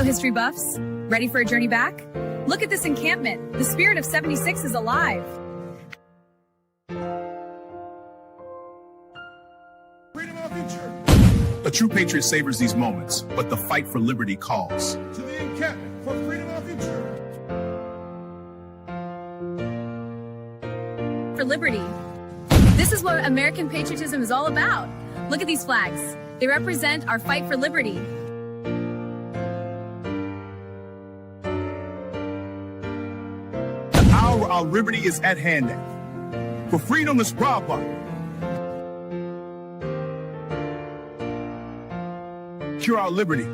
Hello, history buffs. Ready for a journey back? Look at this encampment. The spirit of 76 is alive. Freedom of future. A true patriot savors these moments, but the fight for liberty calls. To the encampment for freedom of future. For liberty. This is what American patriotism is all about. Look at these flags. They represent our fight for liberty. The hour our liberty is at hand. For freedom is proper. Secure our liberty.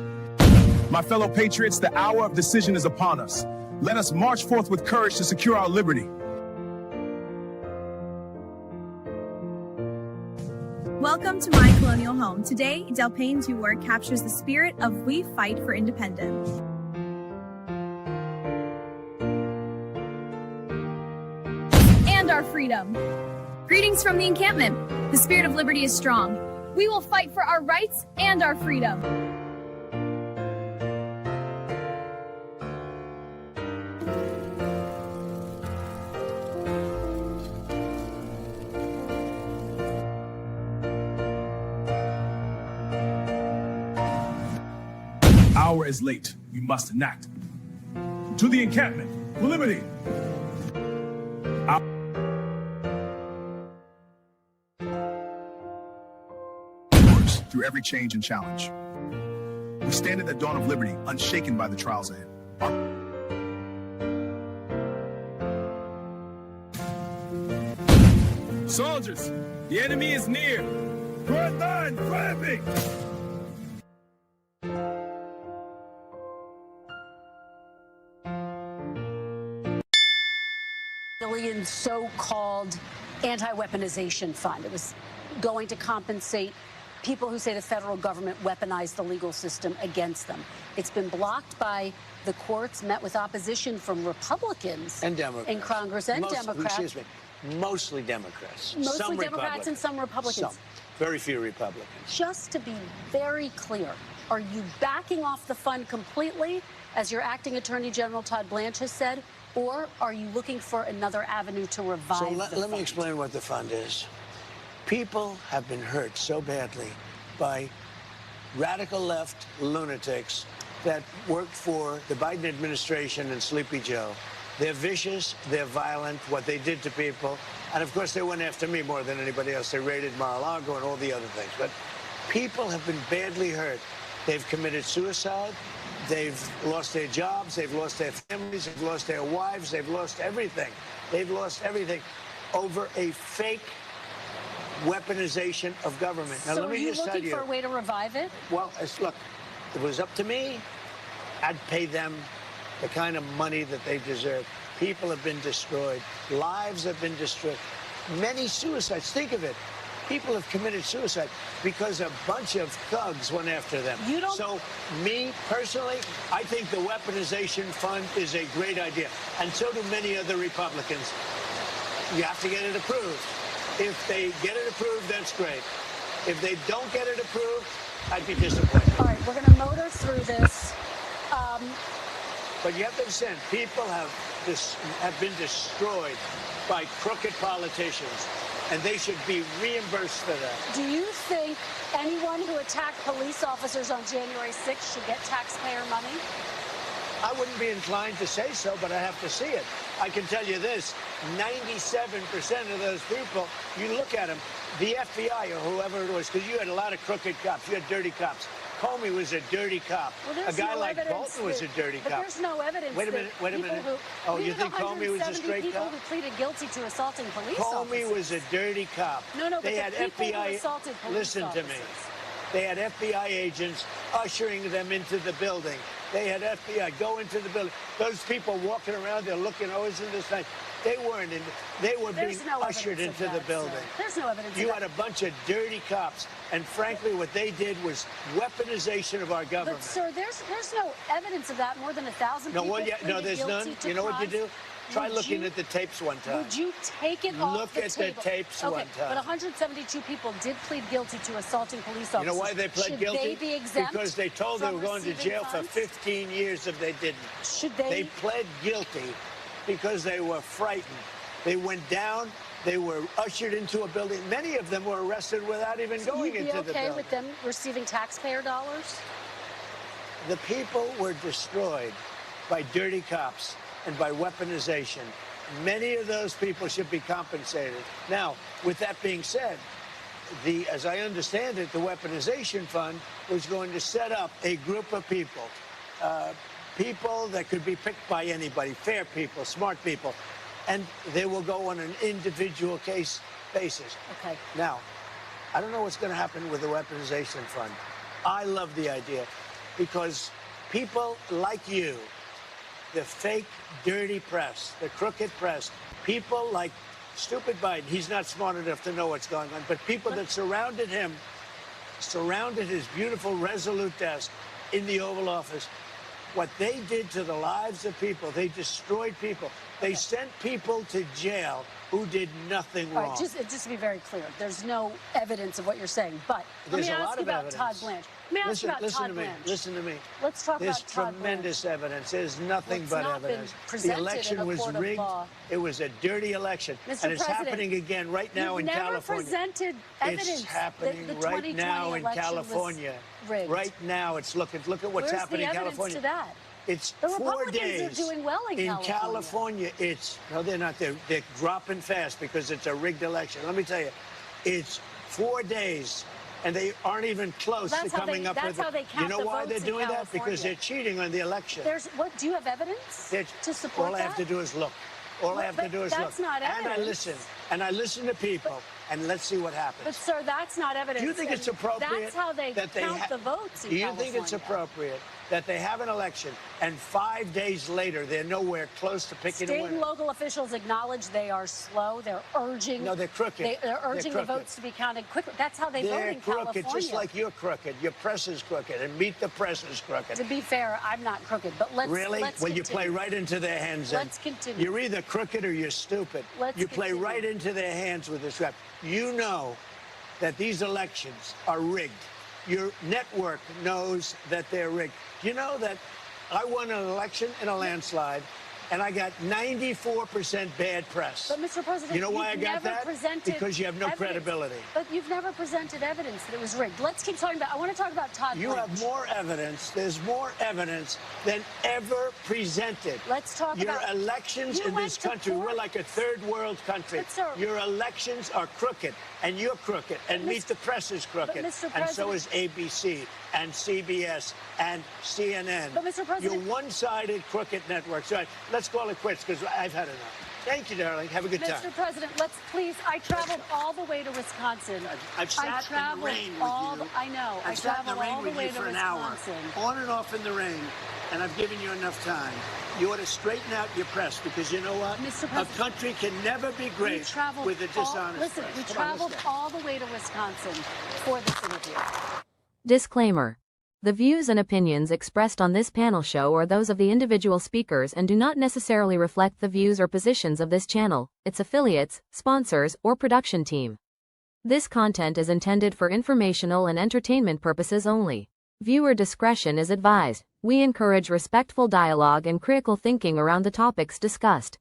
My fellow patriots, the hour of decision is upon us. Let us march forth with courage to secure our liberty. Welcome to my colonial home. Today, Del Payne's new work captures the spirit of we fight for independence. And our freedom. Greetings from the encampment. The spirit of liberty is strong. We will fight for our rights and our freedom. Hour is late. We must enact. To the encampment for liberty. Through every change and challenge. We stand at the dawn of liberty, unshaken by the trials ahead. Soldiers, the enemy is near. Front line, flapping. So-called anti-weaponization fund. It was going to compensate people who say the federal government weaponized the legal system against them. It's been blocked by the courts, met with opposition from Republicans and Democrats in Congress and Democrats. Excuse me, mostly Democrats. Mostly some Democrats and some Republicans. Some. Very few Republicans. Just to be very clear, are you backing off the fund completely, as your acting Attorney General Todd Blanche has said, or are you looking for another avenue to revive the fund? Let me explain what the fund is. People have been hurt so badly by radical left lunatics that worked for the Biden administration and Sleepy Joe. They're vicious, they're violent, what they did to people. And of course, they went after me more than anybody else. They raided Mar-a-Lago and all the other things. But people have been badly hurt. They've committed suicide. They've lost their jobs. They've lost their families. They've lost their wives. They've lost everything. They've lost everything over a fake weaponization of government. Now, so let me just tell you. Are you looking for a way to revive it? Well, look, if it was up to me, I'd pay them the kind of money that they deserve. People have been destroyed. Lives have been destroyed. Many suicides. Think of it. People have committed suicide because a bunch of thugs went after them. So, me, personally, I think the weaponization fund is a great idea. And so do many other Republicans. You have to get it approved. If they get it approved, that's great. If they don't get it approved, I'd be disappointed. All right, we're going to motor through this. But you have to understand, people have been destroyed by crooked politicians, and they should be reimbursed for that. Do you think anyone who attacked police officers on January 6th should get taxpayer money? I wouldn't be inclined to say so, but I have to see it. I can tell you this, 97% of those people, you look at them, the FBI or whoever it was, because you had a lot of crooked cops, you had dirty cops. Comey was a dirty cop. Well, a guy like Bolton was a dirty cop. But there's no evidence. Wait a minute. Oh, you think Comey was a straight people cop? Who pleaded guilty to assaulting police Comey officers. was a dirty cop. No, they had FBI. Assaulted police Listen officers. to me. They had FBI agents ushering them into the building. They had FBI go into the building. Those people walking around, they're looking, oh, isn't this nice? They weren't in. They were being ushered into the building. There's no evidence. You had a bunch of dirty cops, and frankly, what they did was weaponization of our government. But sir, there's no evidence of that. More than 1,000 people. No, there's none. You know what you do? Try looking at the tapes one time. Would you take it off the table? Look at the tapes one time. But 172 people did plead guilty to assaulting police officers. You know why they pled guilty? Should they be exempt? Because they told they were going to jail funds? for 15 years if they didn't. Should they? They pled guilty because they were frightened. They went down. They were ushered into a building. Many of them were arrested without even going into the building. Okay with them receiving taxpayer dollars? The people were destroyed by dirty cops and by weaponization. Many of those people should be compensated. Now, with that being said, as I understand it, the weaponization fund was going to set up a group of people, people that could be picked by anybody, fair people, smart people, and they will go on an individual case basis. Okay. Now, I don't know what's going to happen with the weaponization fund. I love the idea because people like you, the fake, dirty press, the crooked press, people like stupid Biden, he's not smart enough to know what's going on, but people that surrounded him, surrounded his beautiful, resolute desk in the Oval Office, what they did to the lives of people, they destroyed people. They sent people to jail who did nothing wrong. All right, just to be very clear, there's no evidence of what you're saying, but let me ask you about Todd Blanche. Let me ask you about Todd Blanche. Listen to me. Let's talk about Todd Blanche. There's tremendous evidence. There's nothing but evidence. The election was rigged. It was a dirty election. And it's happening again right now in California. You've never presented evidence. It's happening right now in California. Right now, it's look at what's happening in California. Where's the evidence to that? It's the 4 days. Republicans are doing well in California. No, they're not. They're dropping fast because it's a rigged election. Let me tell you, it's 4 days, and they aren't even close to coming up with. That's how they count You know why they're doing that? Because they're cheating on the election. Do you have evidence to support that? All I have to do is look. All I have to do is look. That's not evidence. And I listen to people, and let's see what happens. But sir, that's not evidence. Do you think it's appropriate? That's how they count the votes in California. Do you think it's appropriate that they have an election and 5 days later they're nowhere close to picking a winner? State and local officials acknowledge they are slow. They're urging. No, they're crooked. They're urging the votes to be counted quickly. That's how they vote in California. They're crooked, just like you're crooked. Your press is crooked, and Meet the Press is crooked. To be fair, I'm not crooked, but let's Really? Let's well, continue. You play right into their hands. Let's continue. You're either crooked or you're stupid. You play right into their hands with this rap. You know that these elections are rigged. Your network knows that they're rigged. You know that I won an election in a landslide, and I got 94% bad press. But, Mr. President, you know why I got that? Because you have no credibility. But you've never presented evidence that it was rigged. Let's keep talking about. I want to talk about Todd Blanche. You have more evidence. There's more evidence than ever presented. Let's talk about your elections in this country. We're like a third world country. But, sir, your elections are crooked, and you're crooked, and Meet the Press is crooked, and so is ABC and CBS and CNN. But, Mr. President, you're one-sided crooked networks. All right, let's call it quits because I've had enough. Thank you, darling. Have a good time. Mr. President, let's please. I traveled all the way to Wisconsin. I've sat in the rain with you. I know. I've sat in the rain with you for an hour, on and off in the rain, and I've given you enough time. You ought to straighten out your press because you know what? Mr. President, a country can never be great with a dishonest Listen, press. we traveled all the way to Wisconsin for this interview. Disclaimer. The views and opinions expressed on this panel show are those of the individual speakers and do not necessarily reflect the views or positions of this channel, its affiliates, sponsors, or production team. This content is intended for informational and entertainment purposes only. Viewer discretion is advised. We encourage respectful dialogue and critical thinking around the topics discussed.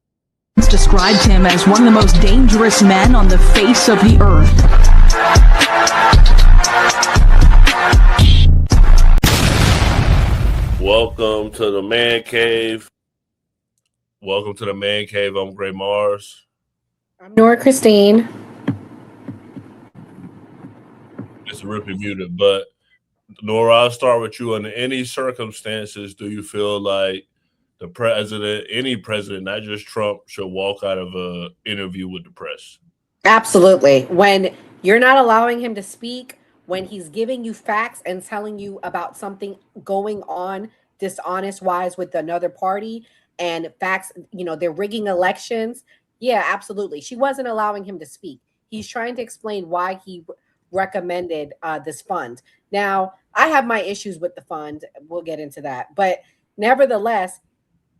Described him as one of the most dangerous men on the face of the earth. Welcome to the Man Cave. Welcome to the Man Cave. I'm Gray Mars. I'm Nora Christine. It's Rippy muted, but Nora, I'll start with you. Under any circumstances, do you feel like the president, any president, not just Trump, should walk out of an interview with the press? Absolutely. When you're not allowing him to speak, when he's giving you facts and telling you about something going on dishonest wise with another party and facts, they're rigging elections. Yeah, absolutely. She wasn't allowing him to speak. He's trying to explain why he recommended this fund. Now, I have my issues with the fund. We'll get into that. But nevertheless,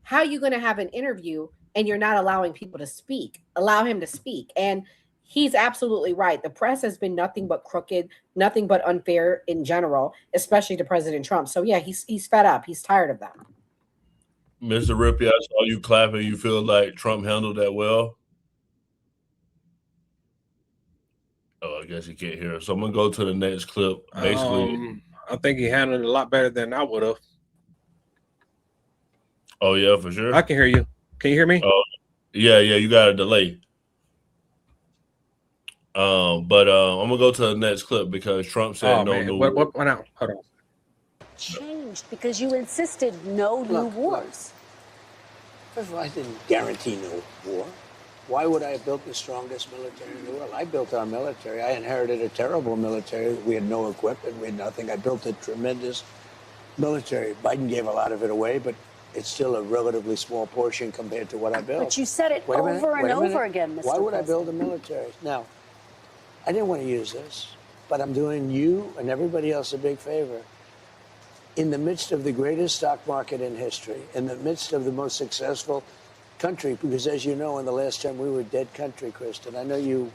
how are you going to have an interview and you're not allowing people to speak. Allow him to speak. And he's absolutely right. The press has been nothing but crooked, nothing but unfair in general, especially to President Trump. So yeah, he's fed up. He's tired of that. Mr. Rippey, I saw you clapping. You feel like Trump handled that well? Oh, I guess he can't hear us. So I'm gonna go to the next clip. Basically, I think he handled it a lot better than I would have. Oh yeah, for sure. I can hear you. Can you hear me? Oh, yeah. You got a delay. But I'm gonna go to the next clip because Trump said no new wars. What now? Hold on. Changed because you insisted no new wars. First of all, I didn't guarantee no war. Why would I have built the strongest military in the world? I built our military. I inherited a terrible military. We had no equipment. We had nothing. I built a tremendous military. Biden gave a lot of it away, but it's still a relatively small portion compared to what I built. But you said it over and over again, Mr. Why would I President? build a military? Now, I didn't want to use this, but I'm doing you and everybody else a big favor. In the midst of the greatest stock market in history, in the midst of the most successful country, because as you know, in the last term, we were a dead country, Kristen. I know you're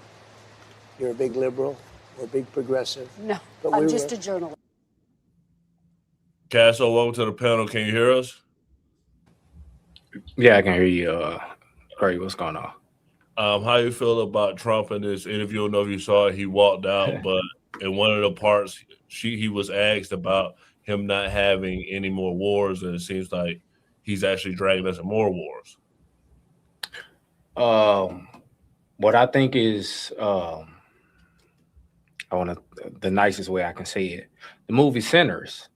a big liberal or a big progressive. No, but I'm just a journalist. Casso, welcome to the panel. Can you hear us? Yeah, I can hear you. Craig, what's going on? How you feel about Trump in this interview? I don't know if you saw it. He walked out, but in one of the parts, he was asked about him not having any more wars, and it seems like he's actually dragging us in more wars. What I think is, the nicest way I can say it, the movie Sinners,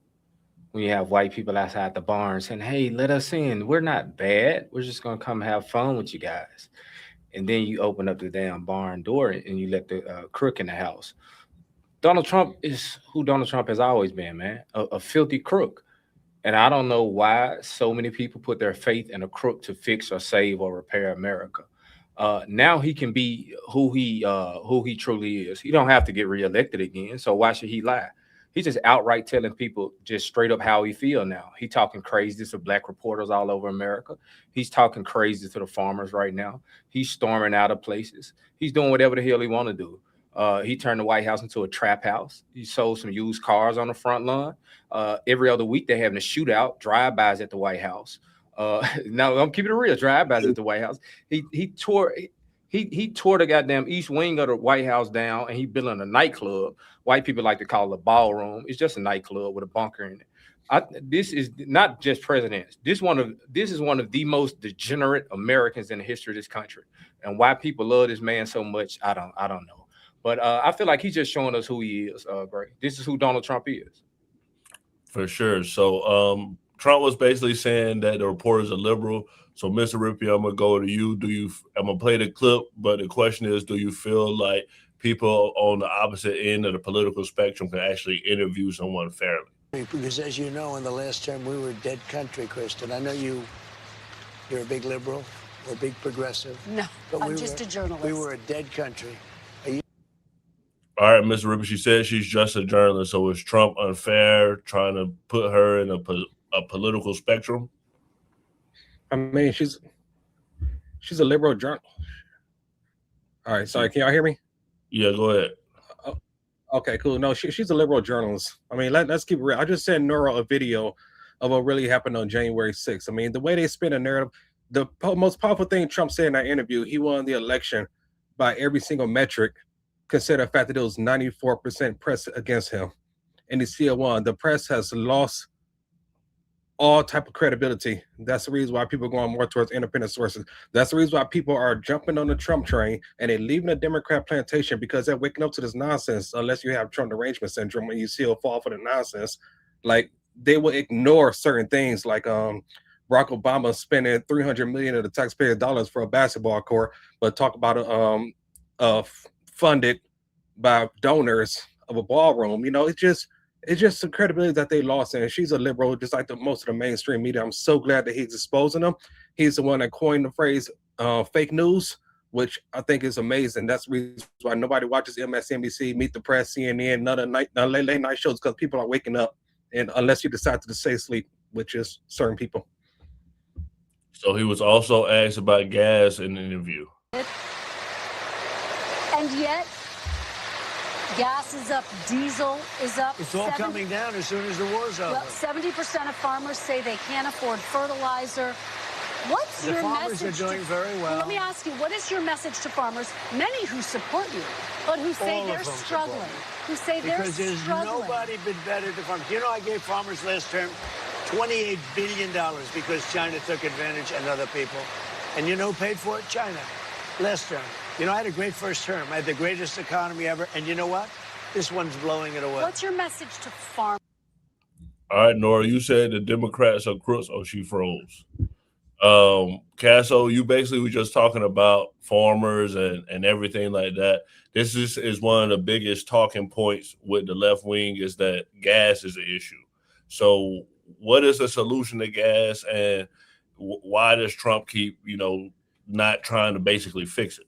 when you have white people outside the bar saying, hey, let us in. We're not bad. We're just going to come have fun with you guys. And then you open up the damn barn door and you let the crook in the house. Donald Trump is who Donald Trump has always been, man, a filthy crook. And I don't know why so many people put their faith in a crook to fix or save or repair America. Now he can be who he truly is. He don't have to get reelected again. So why should he lie? He's just outright telling people just straight up how he feel now. He talking crazy to black reporters all over America. He's talking crazy to the farmers right now. He's storming out of places. He's doing whatever the hell he want to do. He turned the White House into a trap house. He sold some used cars on the front lawn. Every other week they're having a shootout, drive-bys at the White House. Now I'm keeping it real, drive-bys at the White House. He tore the goddamn east wing of the White House down, and he building a nightclub. White people like to call it a ballroom. It's just a nightclub with a bunker in it. This is not just presidents. This is one of the most degenerate Americans in the history of this country. And why people love this man so much, I don't know. But I feel like he's just showing us who he is, Gray. This is who Donald Trump is. For sure. So Trump was basically saying that the reporters are liberal. So, Mr. Rippey, I'm going to go to you. I'm going to play the clip, but the question is, do you feel like people on the opposite end of the political spectrum can actually interview someone fairly? Because as you know, in the last term, we were a dead country, Kristen. I know you're a big liberal or a big progressive. No, but I'm just a journalist. We were a dead country. All right, Ms. Rippey, she said she's just a journalist. So is Trump unfair trying to put her in a political spectrum? I mean, she's a liberal journalist. All right, sorry, can y'all hear me? Yeah, go ahead. Okay, cool. No, she's a liberal journalist. I mean, let's keep it real. I just sent Nora a video of what really happened on January 6th. I mean, the way they spin a narrative, the most powerful thing Trump said in that interview, he won the election by every single metric, consider the fact that it was 94% press against him. And he still won. The press has lost all type of credibility. That's the reason why people are going more towards independent sources. That's the reason why people are jumping on the Trump train and they're leaving the Democrat plantation, because they're waking up to this nonsense. Unless you have Trump derangement syndrome and you still fall for the nonsense, like they will ignore certain things, like Barack Obama spending $300 million of the taxpayer dollars for a basketball court, but talk about funded by donors of a ballroom. You know, it's just some credibility that they lost. And she's a liberal, just like most of the mainstream media. I'm so glad that he's exposing them. He's the one that coined the phrase fake news, which I think is amazing. That's the reason why nobody watches MSNBC, Meet the Press, CNN, none of late night shows, because people are waking up, and unless you decide to stay asleep, which is certain people. So he was also asked about gas in the interview. And yet, gas is up, diesel is up. It's all coming down as soon as the war's over. Well, 70% of farmers say they can't afford fertilizer. What's the your farmers message? Are doing very well. Let me ask you, what is your message to farmers, many who support you, but who say they're struggling? Who say they're struggling? Because there's nobody been better to farmers. You know, I gave farmers last term $28 billion because China took advantage and other people. And you know who paid for it? China. Last term. You know, I had a great first term. I had the greatest economy ever. And you know what? This one's blowing it away. What's your message to farmers? All right, Nora, you said the Democrats are crooks. Oh, she froze. Casso, you basically were just talking about farmers and everything like that. This is one of the biggest talking points with the left wing is that gas is an issue. So what is the solution to gas, and why does Trump keep, not trying to basically fix it?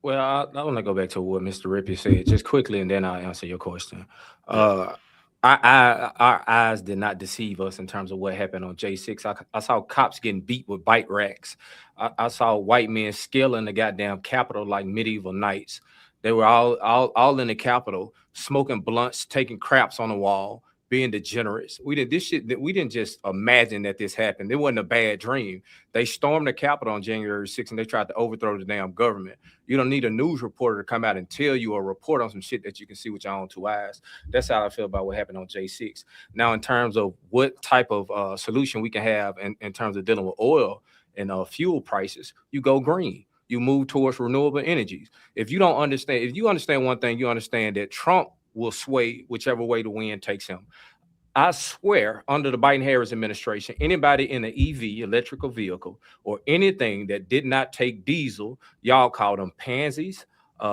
Well, I want to go back to what Mr. Rippey said just quickly, and then I'll answer your question. Our eyes did not deceive us in terms of what happened on J6. I saw cops getting beat with bike racks. I saw white men scaling the goddamn Capitol like medieval knights. They were all in the Capitol, smoking blunts, taking craps on the wall, being degenerates. We didn't just imagine that this happened. It wasn't a bad dream. They stormed the Capitol on January 6th and they tried to overthrow the damn government. You don't need a news reporter to come out and tell you or report on some shit that you can see with your own two eyes. That's how I feel about what happened on J6. Now, in terms of what type of solution we can have in terms of dealing with oil and fuel prices, you go green. You move towards renewable energies. If you understand one thing, you understand that Trump will sway whichever way the wind takes him. I swear, under the Biden-Harris administration, anybody in the EV, electrical vehicle, or anything that did not take diesel, y'all called them pansies,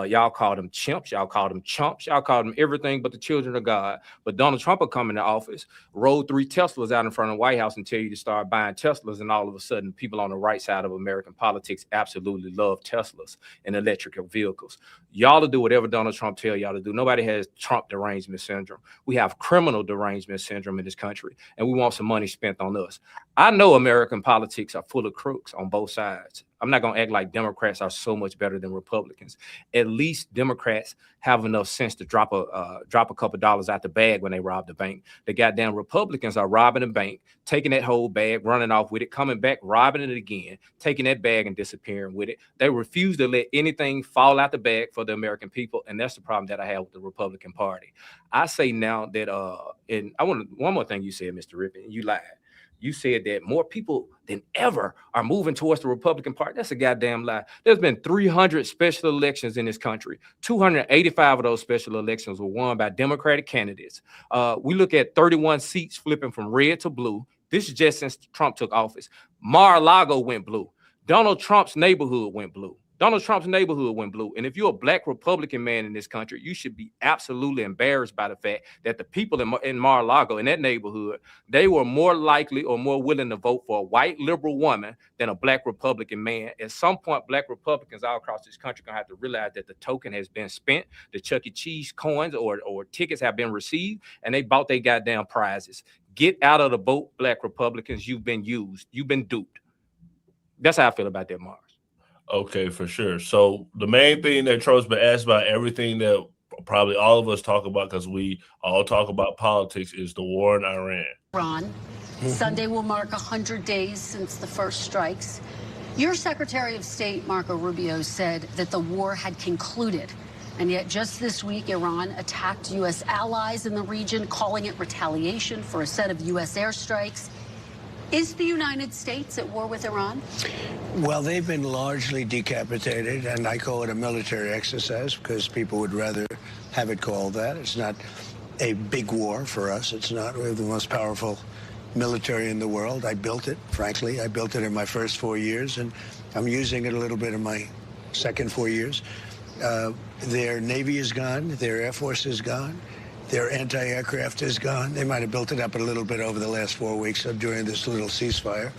y'all called them chimps, y'all called them chumps, y'all called them everything but the children of God. But Donald Trump will come into office, roll 3 Teslas out in front of the White House and tell you to start buying Teslas, and all of a sudden, people on the right side of American politics absolutely love Teslas and electrical vehicles. Y'all will do whatever Donald Trump tell y'all to do. Nobody has Trump derangement syndrome. We have criminal derangement syndrome in this country, and we want some money spent on us. I know American politics are full of crooks on both sides. I'm not going to act like Democrats are so much better than Republicans. At least Democrats have enough sense to drop a couple dollars out the bag when they rob the bank. The goddamn Republicans are robbing the bank, taking that whole bag, running off with it, coming back, robbing it again, taking that bag and disappearing with it. They refuse to let anything fall out the bag for the American people, and that's the problem that I have with the Republican Party. I say now that, and I want one more thing you said, Mr. Rippey, you lied. You said that more people than ever are moving towards the Republican Party. That's a goddamn lie. There's been 300 special elections in this country. 285 of those special elections were won by Democratic candidates. We look at 31 seats flipping from red to blue. This is just since Trump took office. Mar-a-Lago went blue. Donald Trump's neighborhood went blue. Donald Trump's neighborhood went blue. And if you're a black Republican man in this country, you should be absolutely embarrassed by the fact that the people in Mar-a-Lago, in that neighborhood, they were more likely or more willing to vote for a white liberal woman than a black Republican man. At some point, black Republicans all across this country are going to have to realize that the token has been spent, the Chuck E. Cheese coins or tickets have been received, and they bought their goddamn prizes. Get out of the boat, black Republicans. You've been used. You've been duped. That's how I feel about that, Mars. Okay, for sure. So the main thing that Trump's been asked about, everything that probably all of us talk about because we all talk about politics, is the war in Iran. Iran. Sunday will mark 100 days since the first strikes. Your Secretary of State, Marco Rubio, said that the war had concluded. And yet just this week, Iran attacked U.S. allies in the region, calling it retaliation for a set of U.S. airstrikes. Is the United States at war with Iran? Well, they've been largely decapitated, and I call it a military exercise because people would rather have it called that. It's not a big war for us. It's not. We have the most powerful military in the world. I built it, frankly. I built it in my first 4 years, and I'm using it a little bit in my second 4 years. Their Navy is gone. Their Air Force is gone. Their anti-aircraft is gone. They might have built it up a little bit over the last 4 weeks during this little ceasefire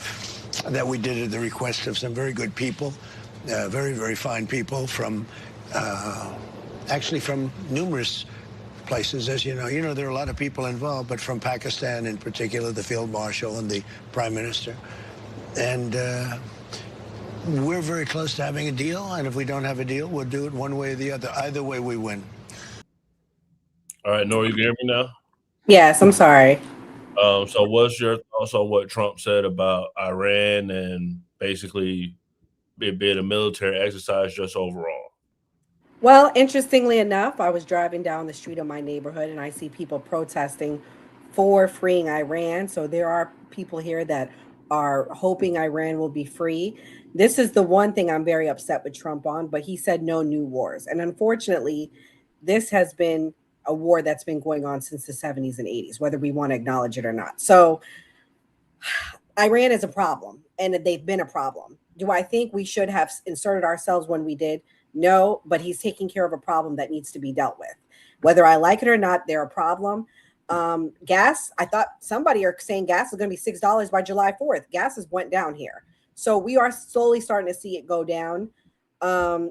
that we did at the request of some very good people, very, very fine people from, actually from numerous places. As you know, there are a lot of people involved, but from Pakistan in particular, the Field Marshal and the Prime Minister. And we're very close to having a deal. And if we don't have a deal, we'll do it one way or the other. Either way, we win. All right, Nora, you can hear me now? Yes, I'm sorry. So what's your thoughts on what Trump said about Iran and basically it being a military exercise just overall? Well, interestingly enough, I was driving down the street of my neighborhood and I see people protesting for freeing Iran. So there are people here that are hoping Iran will be free. This is the one thing I'm very upset with Trump on, but he said no new wars. And unfortunately, this has been a war that's been going on since the 70s and 80s, whether we want to acknowledge it or not. So Iran is a problem, and they've been a problem. Do I think we should have inserted ourselves when we did? No, but he's taking care of a problem that needs to be dealt with. Whether I like it or not, they're a problem. Gas, I thought somebody are saying gas is going to be $6 by July 4th. Gas has went down here. So we are slowly starting to see it go down.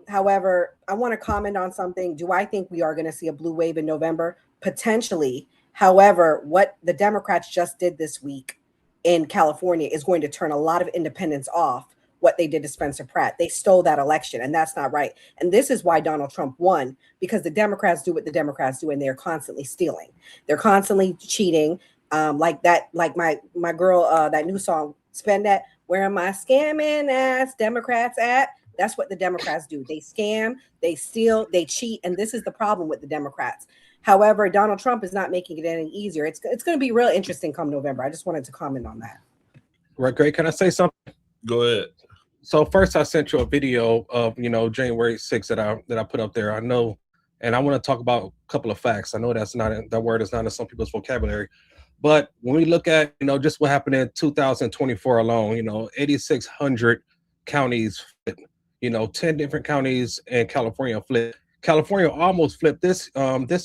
However, I want to comment on something. Do I think we are going to see a blue wave in November? Potentially. However, what the Democrats just did this week in California is going to turn a lot of independents off what they did to Spencer Pratt. They stole that election, and that's not right. And this is why Donald Trump won, because the Democrats do what the Democrats do, and they're constantly stealing. They're constantly cheating. Like my girl, that new song, Spend That, where am I scamming ass Democrats at? That's what the Democrats do. They scam, they steal, they cheat, and this is the problem with the Democrats. However, Donald Trump is not making it any easier. It's going to be real interesting come November. I just wanted to comment on that. Right, Greg, can I say something? Go ahead. So first, I sent you a video of January 6th that I put up there. I know, and I want to talk about a couple of facts. I know that word is not in some people's vocabulary, but when we look at just what happened in 2024 alone, 8,600 counties flipped. 10 different counties in California flipped. California almost flipped this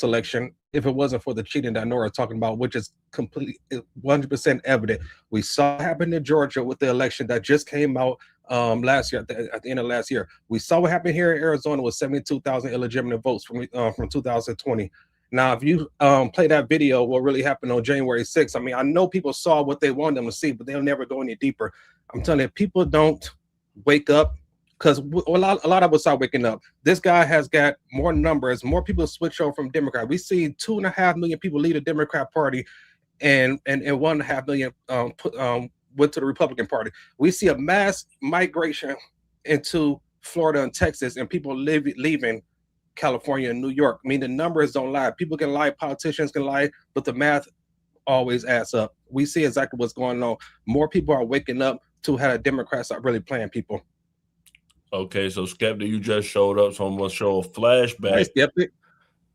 election if it wasn't for the cheating that Nora is talking about, which is completely 100% evident. We saw it happen in Georgia with the election that just came out last year, at the end of last year. We saw what happened here in Arizona with 72,000 illegitimate votes from 2020. Now, if you play that video, what really happened on January 6th, I mean, I know people saw what they wanted them to see, but they'll never go any deeper. I'm telling you, people don't wake up, because a lot of us are waking up. This guy has got more numbers, more people switch over from Democrat. We see 2.5 million people leave the Democrat Party, and 1.5 million went to the Republican Party. We see a mass migration into Florida and Texas, and people leaving California and New York. I mean, the numbers don't lie. People can lie, politicians can lie, but the math always adds up. We see exactly what's going on. More people are waking up to how the Democrats are really playing people. Okay, so Skeptic, you just showed up, so I'm gonna show a flashback. Hey, Skeptic.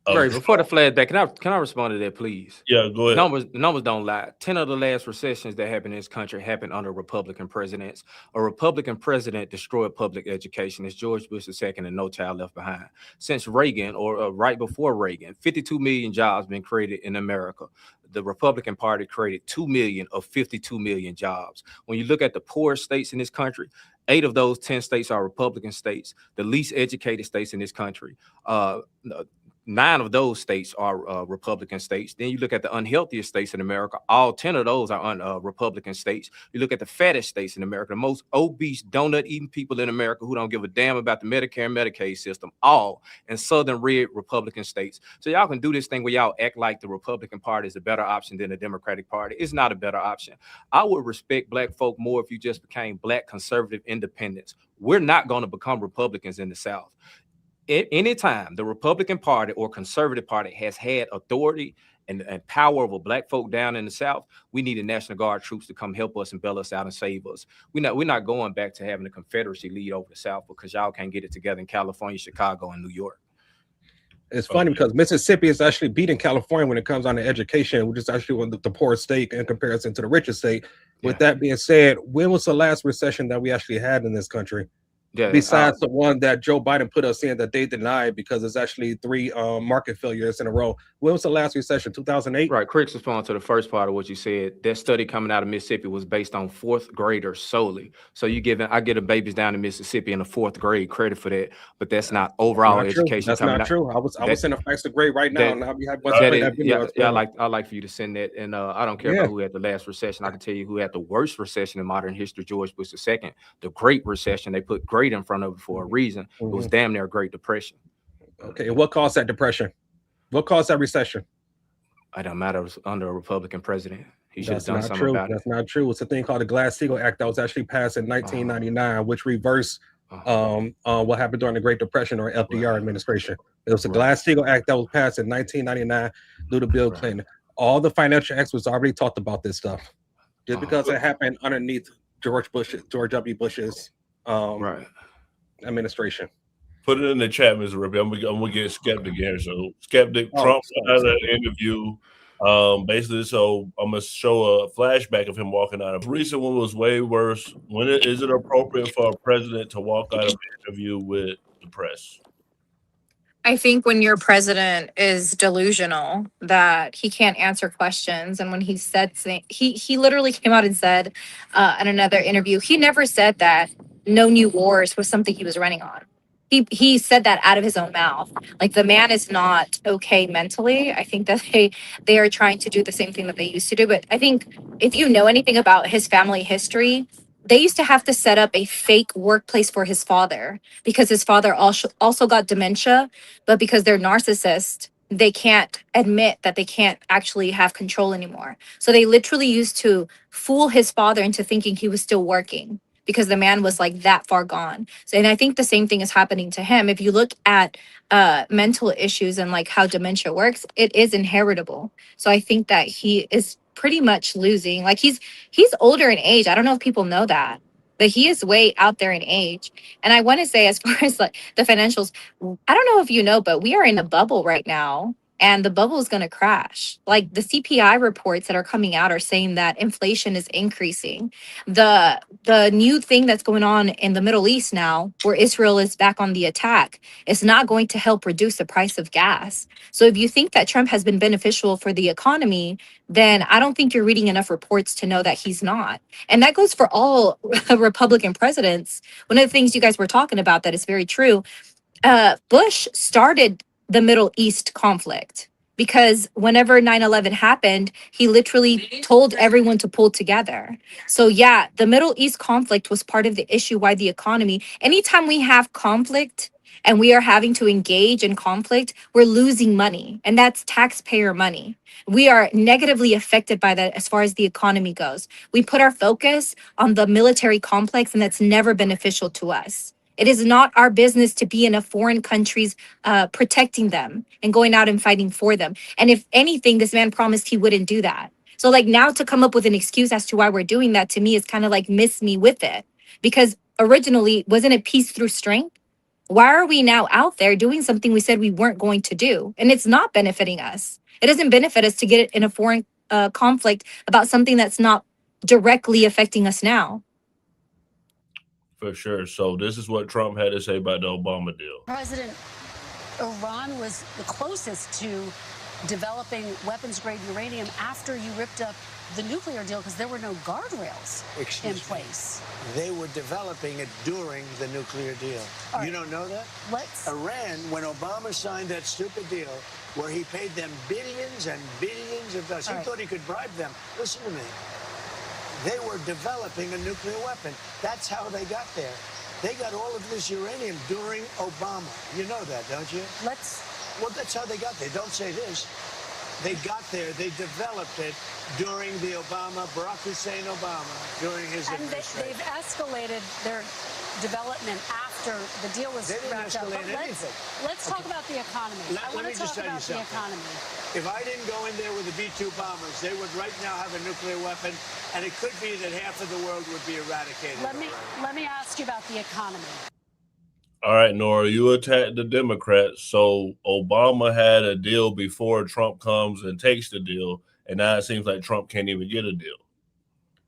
Right, before the flashback, can I respond to that, please? Yeah, go ahead. Numbers don't lie. 10 of the last recessions that happened in this country happened under Republican presidents. A Republican president destroyed public education. It's George Bush II and No Child Left Behind. Since Reagan, or right before Reagan, 52 million jobs been created in America. The Republican Party created 2 million of 52 million jobs. When you look at the poorest states in this country, 8 of those 10 states are Republican states, the least educated states in this country. 9 of those states are Republican states. Then you look at the unhealthiest states in America, all 10 of those are Republican states. You look at the fattest states in America, the most obese donut-eating people in America who don't give a damn about the Medicare and Medicaid system, all in southern red Republican states. So y'all can do this thing where y'all act like the Republican Party is a better option than the Democratic Party. It's not a better option. I would respect black folk more if you just became black conservative independents. We're not going to become Republicans in the South. Anytime the Republican Party or Conservative Party has had authority and power over black folk down in the South, we need the National Guard troops to come help us and bail us out and save us. We're not going back to having the Confederacy lead over the South because y'all can't get it together in California, Chicago, and New York. It's funny because Mississippi is actually beating California when it comes on to education, which is actually one of the poorest state in comparison to the richest state. With that being said, when was the last recession that we actually had in this country? Yeah, besides the one that Joe Biden put us in that they denied because it's actually 3 market failures in a row. When was the last recession? 2008? Right. Quick response to the first part of what you said. That study coming out of Mississippi was based on 4th graders solely. So I get a babies down in Mississippi in the 4th grade credit for that, but that's not overall education. That's coming not out. true. I was in a fax grade right now, and I'll be happy to play that video. I like for you to send that. And I don't care about who had the last recession. I can tell you who had the worst recession in modern history. George Bush II. The Great Recession. They put great in front of it for a reason. It was damn near a Great Depression. Okay, and what caused that depression? What caused that recession? It don't matter. It was under a Republican president. He should have done something true. about That's not true. It's a thing called the Glass-Steagall Act that was actually passed in 1999, which reversed what happened during the Great Depression or FDR administration. It was a Glass-Steagall Act that was passed in 1999 due to Bill Clinton. All the financial experts already talked about this stuff. Just because it happened underneath George W. Bush's administration. Put it in the chat, Mr. Rippey. I'm gonna get Skeptic here. So Skeptic, Trump had an interview. Basically, so I'm gonna show a flashback of him walking out. A recent one was way worse. Is it appropriate for a president to walk out of an interview with the press? I think when your president is delusional that he can't answer questions, and when he said he literally came out and said in another interview, he never said that no new wars was something he was running on. He said that out of his own mouth. Like, the man is not okay mentally. I think that they are trying to do the same thing that they used to do. But I think if you know anything about his family history, they used to have to set up a fake workplace for his father because his father also got dementia. But because they're narcissists, they can't admit that they can't actually have control anymore. So they literally used to fool his father into thinking he was still working, because the man was like that far gone. So, and I think the same thing is happening to him. If you look at mental issues and like how dementia works, it is inheritable. So I think that he is pretty much losing. Like, he's older in age. I don't know if people know that, but he is way out there in age. And I want to say, as far as like the financials, I don't know if you know, but we are in a bubble right now. And the bubble is going to crash. Like, the CPI reports that are coming out are saying that inflation is increasing. The new thing that's going on in the Middle East now, where Israel is back on the attack, is not going to help reduce the price of gas. So if you think that Trump has been beneficial for the economy, then I don't think you're reading enough reports to know that he's not. And that goes for all Republican presidents. One of the things you guys were talking about that is very true, Bush started the Middle East conflict, because whenever 9/11 happened, he literally told everyone to pull together. So yeah, the Middle East conflict was part of the issue why the economy, anytime we have conflict and we are having to engage in conflict, we're losing money, and that's taxpayer money. We are negatively affected by that as far as the economy goes. We put our focus on the military complex, and that's never beneficial to us. It is not our business to be in a foreign countries protecting them and going out and fighting for them. And if anything, this man promised he wouldn't do that. So like, now to come up with an excuse as to why we're doing that, to me, is kind of like miss me with it. Because originally, wasn't it peace through strength? Why are we now out there doing something we said we weren't going to do? And it's not benefiting us. It doesn't benefit us to get in a foreign conflict about something that's not directly affecting us now. For sure. So this is what Trump had to say about the Obama deal. President, Iran was the closest to developing weapons-grade uranium after you ripped up the nuclear deal because there were no guardrails in place. They were developing it during the nuclear deal. Right. You don't know that? Iran, when Obama signed that stupid deal where he paid them billions and billions of dollars, he thought he could bribe them. Listen to me. They were developing a nuclear weapon. That's how they got there. They got all of this uranium during Obama. You know that, don't you? Well, that's how they got there. Don't say this. They got there. They developed it during the Barack Hussein Obama, during his administration. And they've escalated their development after the deal was wrapped up. But let's talk about the economy. I want to talk about the economy. If I didn't go in there with the B-2 bombers, they would right now have a nuclear weapon, and it could be that half of the world would be eradicated. Let me ask you about the economy. All right, Nora, you attacked the Democrats. So Obama had a deal before Trump comes and takes the deal, and now it seems like Trump can't even get a deal.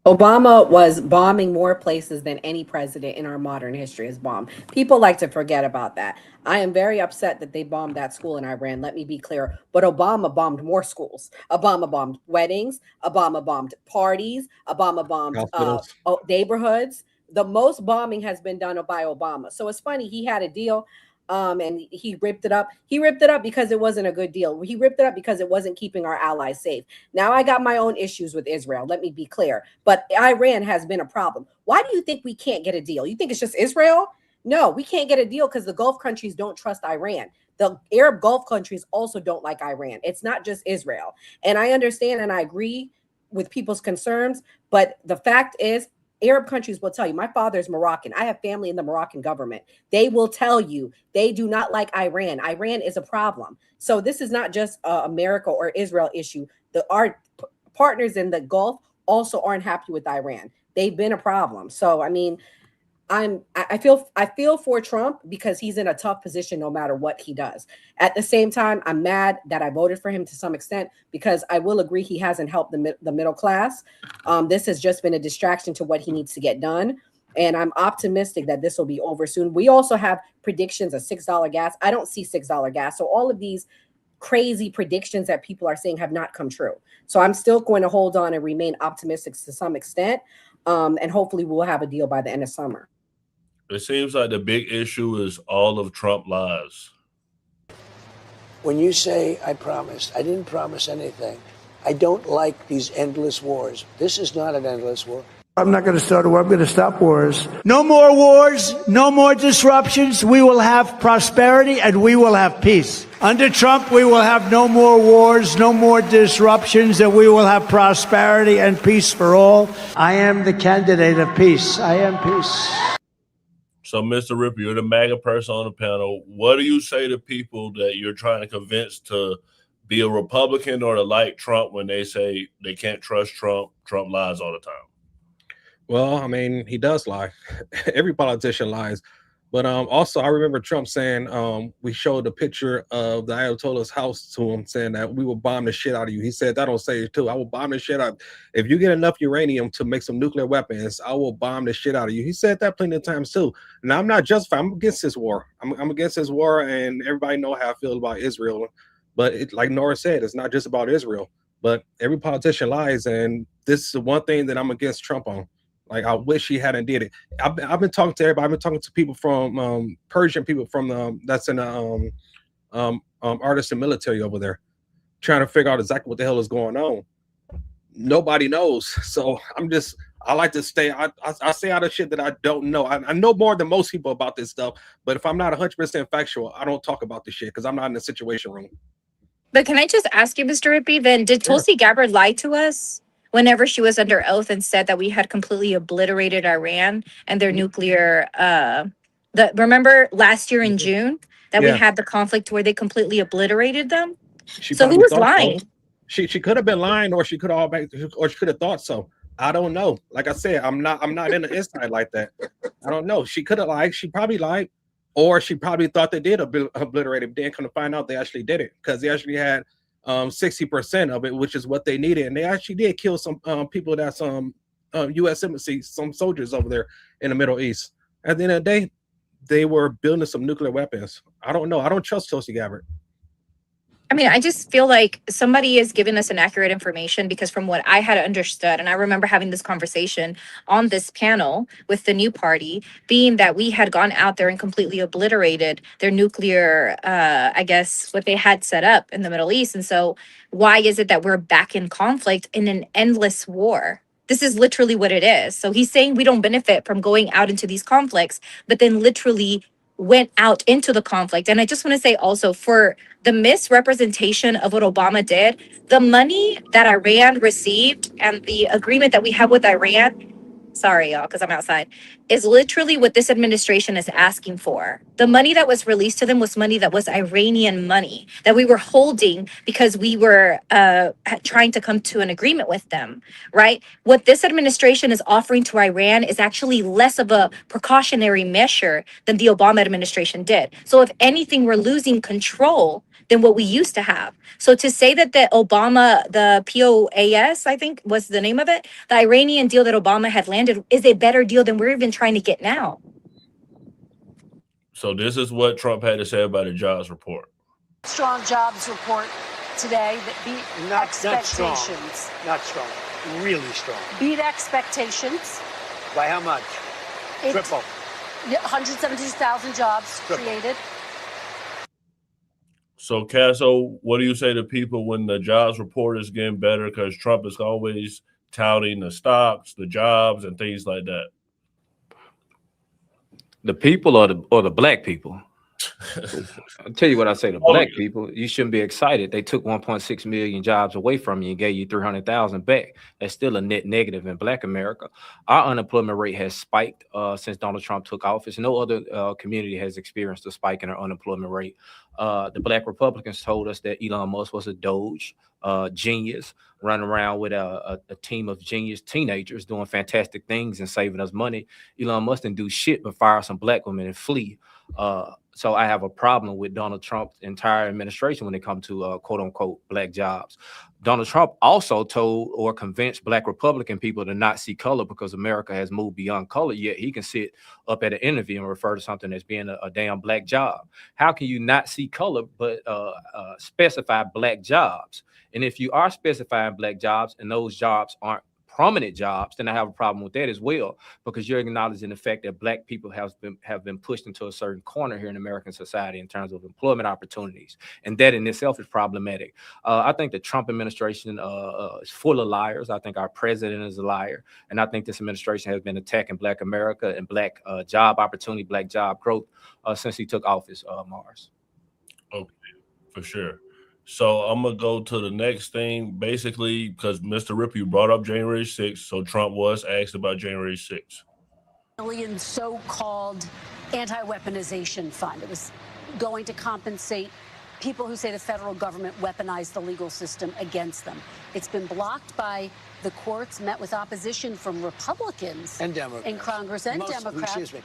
Obama was bombing more places than any president in our modern history has bombed. People like to forget about that. I am very upset that they bombed that school in Iran. Let me be clear. But Obama bombed more schools. Obama bombed weddings. Obama bombed parties. Obama bombed Hospitals. neighborhoods. The most bombing has been done by Obama. So it's funny. He had a deal and he ripped it up. He ripped it up because it wasn't a good deal. He ripped it up because it wasn't keeping our allies safe. Now I got my own issues with Israel. Let me be clear. But Iran has been a problem. Why do you think we can't get a deal? You think it's just Israel? No, we can't get a deal because the Gulf countries don't trust Iran. The Arab Gulf countries also don't like Iran. It's not just Israel. And I understand and I agree with people's concerns. But the fact is, Arab countries will tell you, my father is Moroccan. I have family in the Moroccan government. They will tell you they do not like Iran. Iran is a problem. So this is not just America or Israel issue. Our partners in the Gulf also aren't happy with Iran. They've been a problem. So, I mean, I feel for Trump because he's in a tough position no matter what he does. At the same time, I'm mad that I voted for him to some extent because I will agree he hasn't helped the middle class. This has just been a distraction to what he needs to get done. And I'm optimistic that this will be over soon. We also have predictions of $6 gas. I don't see $6 gas. So all of these crazy predictions that people are saying have not come true. So I'm still going to hold on and remain optimistic to some extent. And hopefully we'll have a deal by the end of summer. It seems like the big issue is all of Trump lies. When you say, I promised, I didn't promise anything. I don't like these endless wars. This is not an endless war. I'm not going to start a war. I'm going to stop wars. No more wars. No more disruptions. We will have prosperity and we will have peace. Under Trump, we will have no more wars, no more disruptions, and we will have prosperity and peace for all. I am the candidate of peace. I am peace. So, Mr. Ripper, you're the MAGA person on the panel. What do you say to people that you're trying to convince to be a Republican or to like Trump when they say they can't trust Trump? Trump lies all the time. Well, I mean, he does lie. Every politician lies. But also, I remember Trump saying, we showed a picture of the Ayatollah's house to him, saying that we will bomb the shit out of you. He said that on stage too. I will bomb the shit out. If you get enough uranium to make some nuclear weapons, I will bomb the shit out of you. He said that plenty of times too. Now, I'm not justified. I'm against this war. I'm against this war, and everybody know how I feel about Israel. But like Nora said, it's not just about Israel. But every politician lies, and this is the one thing that I'm against Trump on. Like, I wish he hadn't did it. I've been talking to everybody. I've been talking to people from Persian people from that's in the artists and military over there, trying to figure out exactly what the hell is going on. Nobody knows. So I like to stay. I stay out of shit that I don't know. I know more than most people about this stuff, but if I'm not 100% factual, I don't talk about this shit because I'm not in the situation room. But can I just ask you, Mr. Rippey, then did Tulsi Gabbard lie to us whenever she was under oath and said that we had completely obliterated Iran and their nuclear, remember last year in June that we had the conflict where they completely obliterated them? So who was lying? So. She could have been lying, or she could have thought so. I don't know. Like I said, I'm not in the inside like that. I don't know. She could have lied. She probably lied, or she probably thought they did obliterate it. Then come to find out they actually did it because they actually had 60% of it, which is what they needed, and they actually did kill some people that's U.S. embassy, some soldiers over there in the Middle East. At the end of the day, they were building some nuclear weapons. I don't know. I don't trust Tulsi Gabbard. I mean, I just feel like somebody is giving us inaccurate information because from what I had understood, and I remember having this conversation on this panel with the new party, being that we had gone out there and completely obliterated their nuclear, I guess, what they had set up in the Middle East. And so why is it that we're back in conflict in an endless war? This is literally what it is. So he's saying we don't benefit from going out into these conflicts, but then literally went out into the conflict. And I just want to say also, for the misrepresentation of what Obama did, the money that Iran received and the agreement that we have with Iran, sorry, y'all, because I'm outside, is literally what this administration is asking for. The money that was released to them was money that was Iranian money that we were holding because we were trying to come to an agreement with them, right? What this administration is offering to Iran is actually less of a precautionary measure than the Obama administration did. So if anything, we're losing control than what we used to have. So to say that the POAS, I think was the name of it, the Iranian deal that Obama had landed is a better deal than we're even trying to get now. So this is what Trump had to say about the jobs report. Strong jobs report today that beat expectations. Not strong. Really strong. Beat expectations. By how much? Triple. 172,000 jobs created. So, Casso, what do you say to people when the jobs report is getting better? Because Trump is always touting the stocks, the jobs, and things like that. The people or the black people? I'll tell you what I say to black people. You shouldn't be excited. They took 1.6 million jobs away from you and gave you 300,000 back. That's still a net negative in black America. Our unemployment rate has spiked since Donald Trump took office. No other community has experienced a spike in our unemployment rate. The black Republicans told us that Elon Musk was a doge, genius, running around with a team of genius teenagers doing fantastic things and saving us money. Elon Musk didn't do shit but fire some black women and flee. So I have a problem with Donald Trump's entire administration when it comes to quote unquote black jobs. Donald Trump also told or convinced black Republican people to not see color because America has moved beyond color, yet he can sit up at an interview and refer to something as being a damn black job. How can you not see color but specify black jobs? And if you are specifying black jobs and those jobs aren't prominent jobs, then I have a problem with that as well, because you're acknowledging the fact that black people have been pushed into a certain corner here in American society in terms of employment opportunities, and that in itself is problematic. I think the Trump administration is full of liars. I think our president is a liar, and I think this administration has been attacking black America and black job opportunity, black job growth since he took office, Mars. Okay, for sure. So I'm going to go to the next thing, basically, because Mr. Rip, you brought up January 6th, so Trump was asked about January 6th. Million so-called anti-weaponization fund. It was going to compensate people who say the federal government weaponized the legal system against them. It's been blocked by the courts, met with opposition from Republicans and Democrats in Congress and Democrats. Excuse me,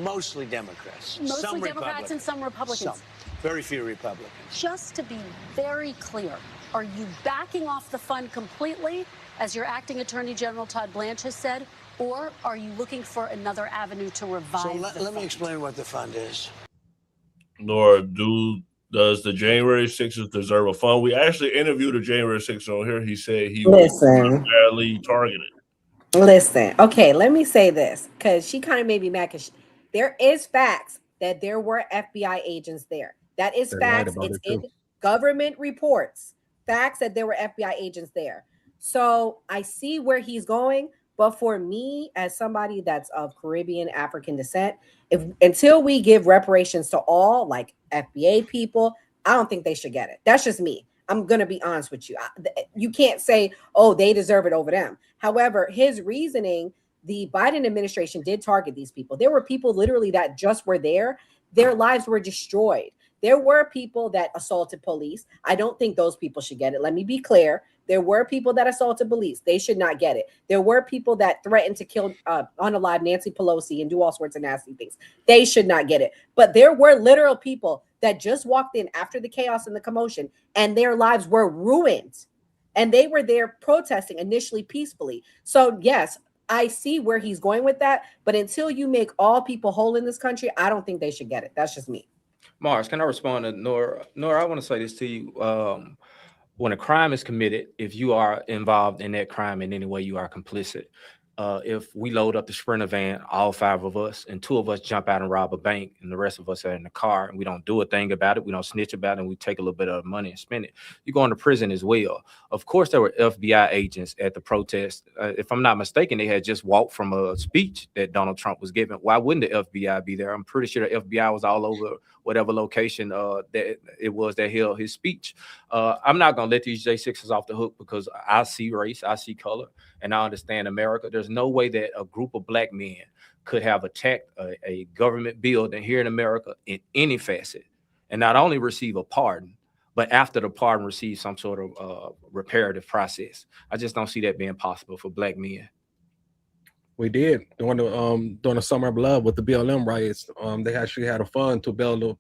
mostly Democrats. Mostly some Democrats and some Republicans. Some. Very few Republicans. Just to be very clear, are you backing off the fund completely, as your acting Attorney General Todd Blanche has said, or are you looking for another avenue to revive the fund? Let me explain what the fund is. Nora, does the January 6th deserve a fund? We actually interviewed a January 6th on here. He said he was badly targeted. Listen, okay, let me say this, because she kind of made me mad, because there is facts that there were FBI agents there. That is facts. It's in government reports. Facts that there were FBI agents there. So I see where he's going. But for me, as somebody that's of Caribbean African descent, until we give reparations to all, like FBA people, I don't think they should get it. That's just me. I'm going to be honest with you. You can't say, oh, they deserve it over them. However, his reasoning, the Biden administration did target these people. There were people literally that just were there. Their lives were destroyed. There were people that assaulted police. I don't think those people should get it. Let me be clear. There were people that assaulted police. They should not get it. There were people that threatened to kill unalive Nancy Pelosi and do all sorts of nasty things. They should not get it. But there were literal people that just walked in after the chaos and the commotion, and their lives were ruined. And they were there protesting initially peacefully. So yes, I see where he's going with that. But until you make all people whole in this country, I don't think they should get it. That's just me. Mars, can I respond to Nora? Nora, I want to say this to you. When a crime is committed, if you are involved in that crime in any way, you are complicit. If we load up the Sprinter van, all 5 of us, and 2 of us jump out and rob a bank, and the rest of us are in the car, and we don't do a thing about it, we don't snitch about it, and we take a little bit of the money and spend it, you go into prison as well. Of course, there were FBI agents at the protest. If I'm not mistaken, they had just walked from a speech that Donald Trump was giving. Why wouldn't the FBI be there? I'm pretty sure the FBI was all over whatever location that it was that held his speech. I'm not going to let these J6s off the hook, because I see race, I see color, and I understand America. There's no way that a group of black men could have attacked a government building here in America in any facet and not only receive a pardon, but after the pardon receive some sort of reparative process. I just don't see that being possible for black men. We did during the Summer of Love with the BLM riots. They actually had a fund to bail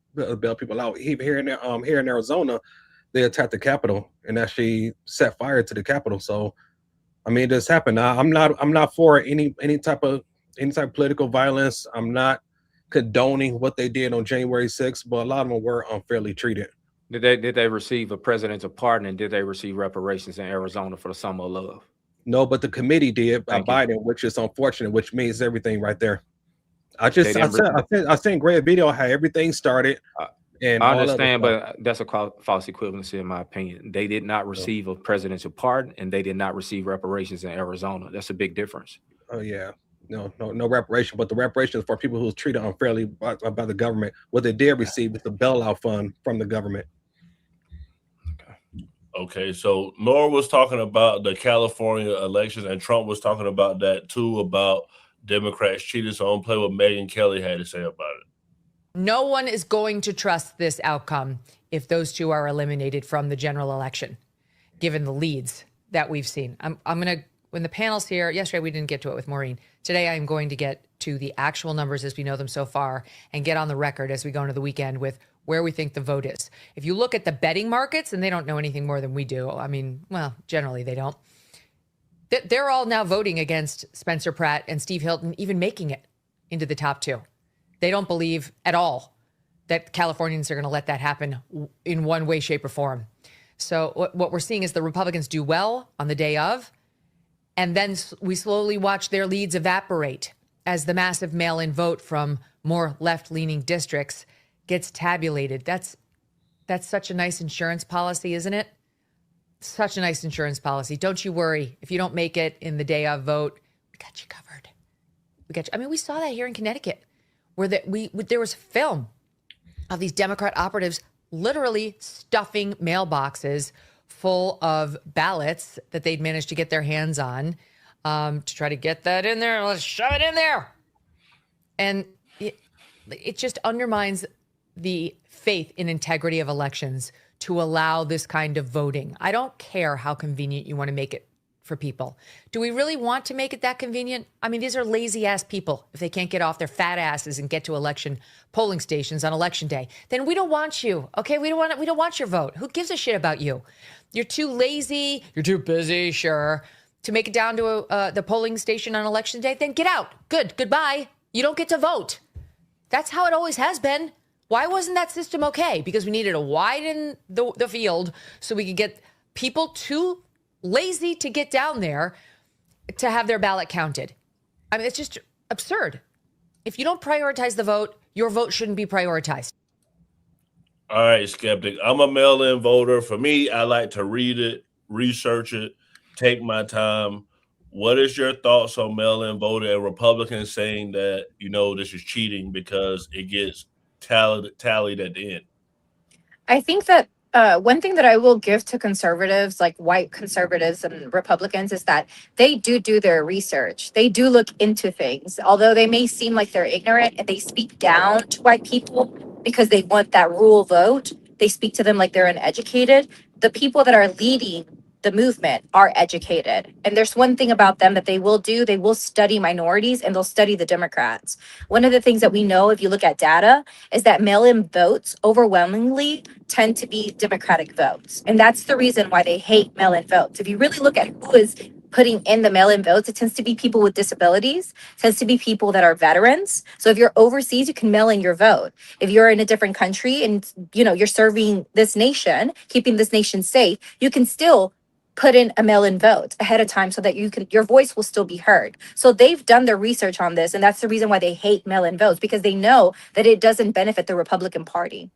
people out. Even here in Arizona, they attacked the Capitol and actually set fire to the Capitol. So, I mean, this happened. I'm not for any type of political violence. I'm not condoning what they did on January 6th, but a lot of them were unfairly treated. Did they receive a presidential pardon, and did they receive reparations in Arizona for the Summer of Love? No, but the committee did by Biden, which is unfortunate, which means everything right there. I sent Greg a video how everything started. And I understand, but that's a false equivalency in my opinion. They did not receive a presidential pardon, and they did not receive reparations in Arizona. That's a big difference. Oh yeah, no reparation, but the reparations for people who was treated unfairly by the government. What they did receive is the bailout fund from the government. Okay, so Nora was talking about the California elections, and Trump was talking about that too, about Democrats cheating. So I'm gonna play what Megyn Kelly had to say about it. No one is going to trust this outcome if those two are eliminated from the general election, given the leads that we've seen. I'm gonna, when the panel's here, yesterday we didn't get to it with Maureen. Today I'm going to get to the actual numbers as we know them so far and get on the record as we go into the weekend with where we think the vote is. If you look at the betting markets, and they don't know anything more than we do. I mean, well, generally they don't. They're all now voting against Spencer Pratt and Steve Hilton, even making it into the top two. They don't believe at all that Californians are going to let that happen in one way, shape, or form. So what we're seeing is the Republicans do well on the day of, and then we slowly watch their leads evaporate as the massive mail-in vote from more left-leaning districts gets tabulated. That's such a nice insurance policy, isn't it? Such a nice insurance policy. Don't you worry. If you don't make it in the day of vote, we got you covered. We got you. I mean, we saw that here in Connecticut, where there was film of these Democrat operatives literally stuffing mailboxes full of ballots that they'd managed to get their hands on to try to get that in there. Let's shove it in there. And it just undermines the faith in integrity of elections to allow this kind of voting. I don't care how convenient you want to make it for people. Do we really want to make it that convenient? I mean, these are lazy ass people. If they can't get off their fat asses and get to election polling stations on election day, then we don't want you. Okay, we don't want your vote. Who gives a shit about you? You're too lazy. You're too busy. Sure, to make it down to the polling station on election day. Then get out. Goodbye. You don't get to vote. That's how it always has been. Why wasn't that system okay? Because we needed to widen the field so we could get people too lazy to get down there to have their ballot counted. I mean, it's just absurd. If you don't prioritize the vote, your vote shouldn't be prioritized. All right, Skeptic. I'm a mail-in voter. For me, I like to read it, research it, take my time. What is your thoughts on mail-in voting and Republicans saying that, this is cheating because it gets tallied at the end? I think that one thing that I will give to conservatives, like white conservatives and Republicans, is that they do their research. They do look into things, although they may seem like they're ignorant and they speak down to white people because they want that rule vote. They speak to them like they're uneducated. The people that are leading the movement are educated. And there's one thing about them that they will do. They will study minorities and they'll study the Democrats. One of the things that we know, if you look at data, is that mail-in votes overwhelmingly tend to be Democratic votes. And that's the reason why they hate mail-in votes. If you really look at who is putting in the mail-in votes, it tends to be people with disabilities, tends to be people that are veterans. So if you're overseas, you can mail in your vote. If you're in a different country and you're serving this nation, keeping this nation safe, you can still put in a mail-in vote ahead of time so that your voice will still be heard. So they've done their research on this, and that's the reason why they hate mail-in votes, because they know that it doesn't benefit the Republican Party.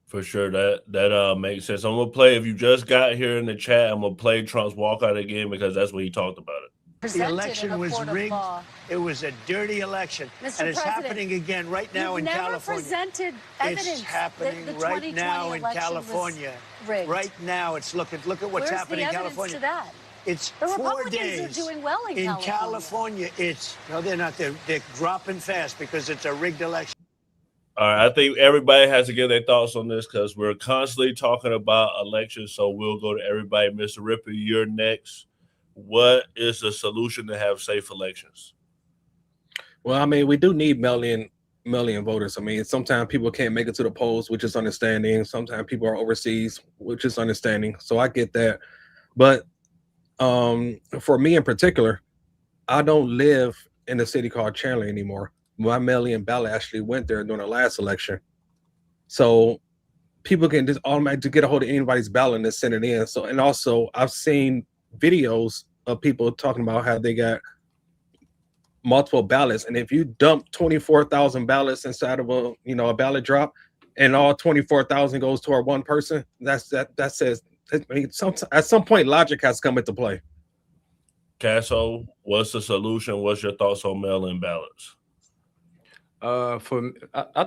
For sure, that makes sense. I'm gonna play, if you just got here in the chat, I'm gonna play Trump's walkout again because that's what he talked about it. The election was rigged. It was a dirty election. And it's happening again right now in California. Presented evidence. It's happening right now in California. Right now, look at what's happening in California. To that? It's the 4 Republicans days. are doing well in California. No, they're not. They're dropping fast because it's a rigged election. All right, I think everybody has to give their thoughts on this because we're constantly talking about elections. So we'll go to everybody. Mr. Ripley, you're next. what is the solution to have safe elections? Well, I mean, we do need million voters. I mean, sometimes people can't make it to the polls, which is understanding. Sometimes people are overseas, which is understanding. So I get that. But for me in particular, I don't live in the city called Chandler anymore. My mail-in ballot actually went there during the last election. So people can just automatically get a hold of anybody's ballot and just send it in. So, and also I've seen videos of people talking about how they got multiple ballots, and if you dump 24,000 ballots inside of a ballot drop, and all 24,000 goes toward one person, that says, I mean, at some point logic has come into play. Casso, what's the solution? What's your thoughts on mail-in ballots? I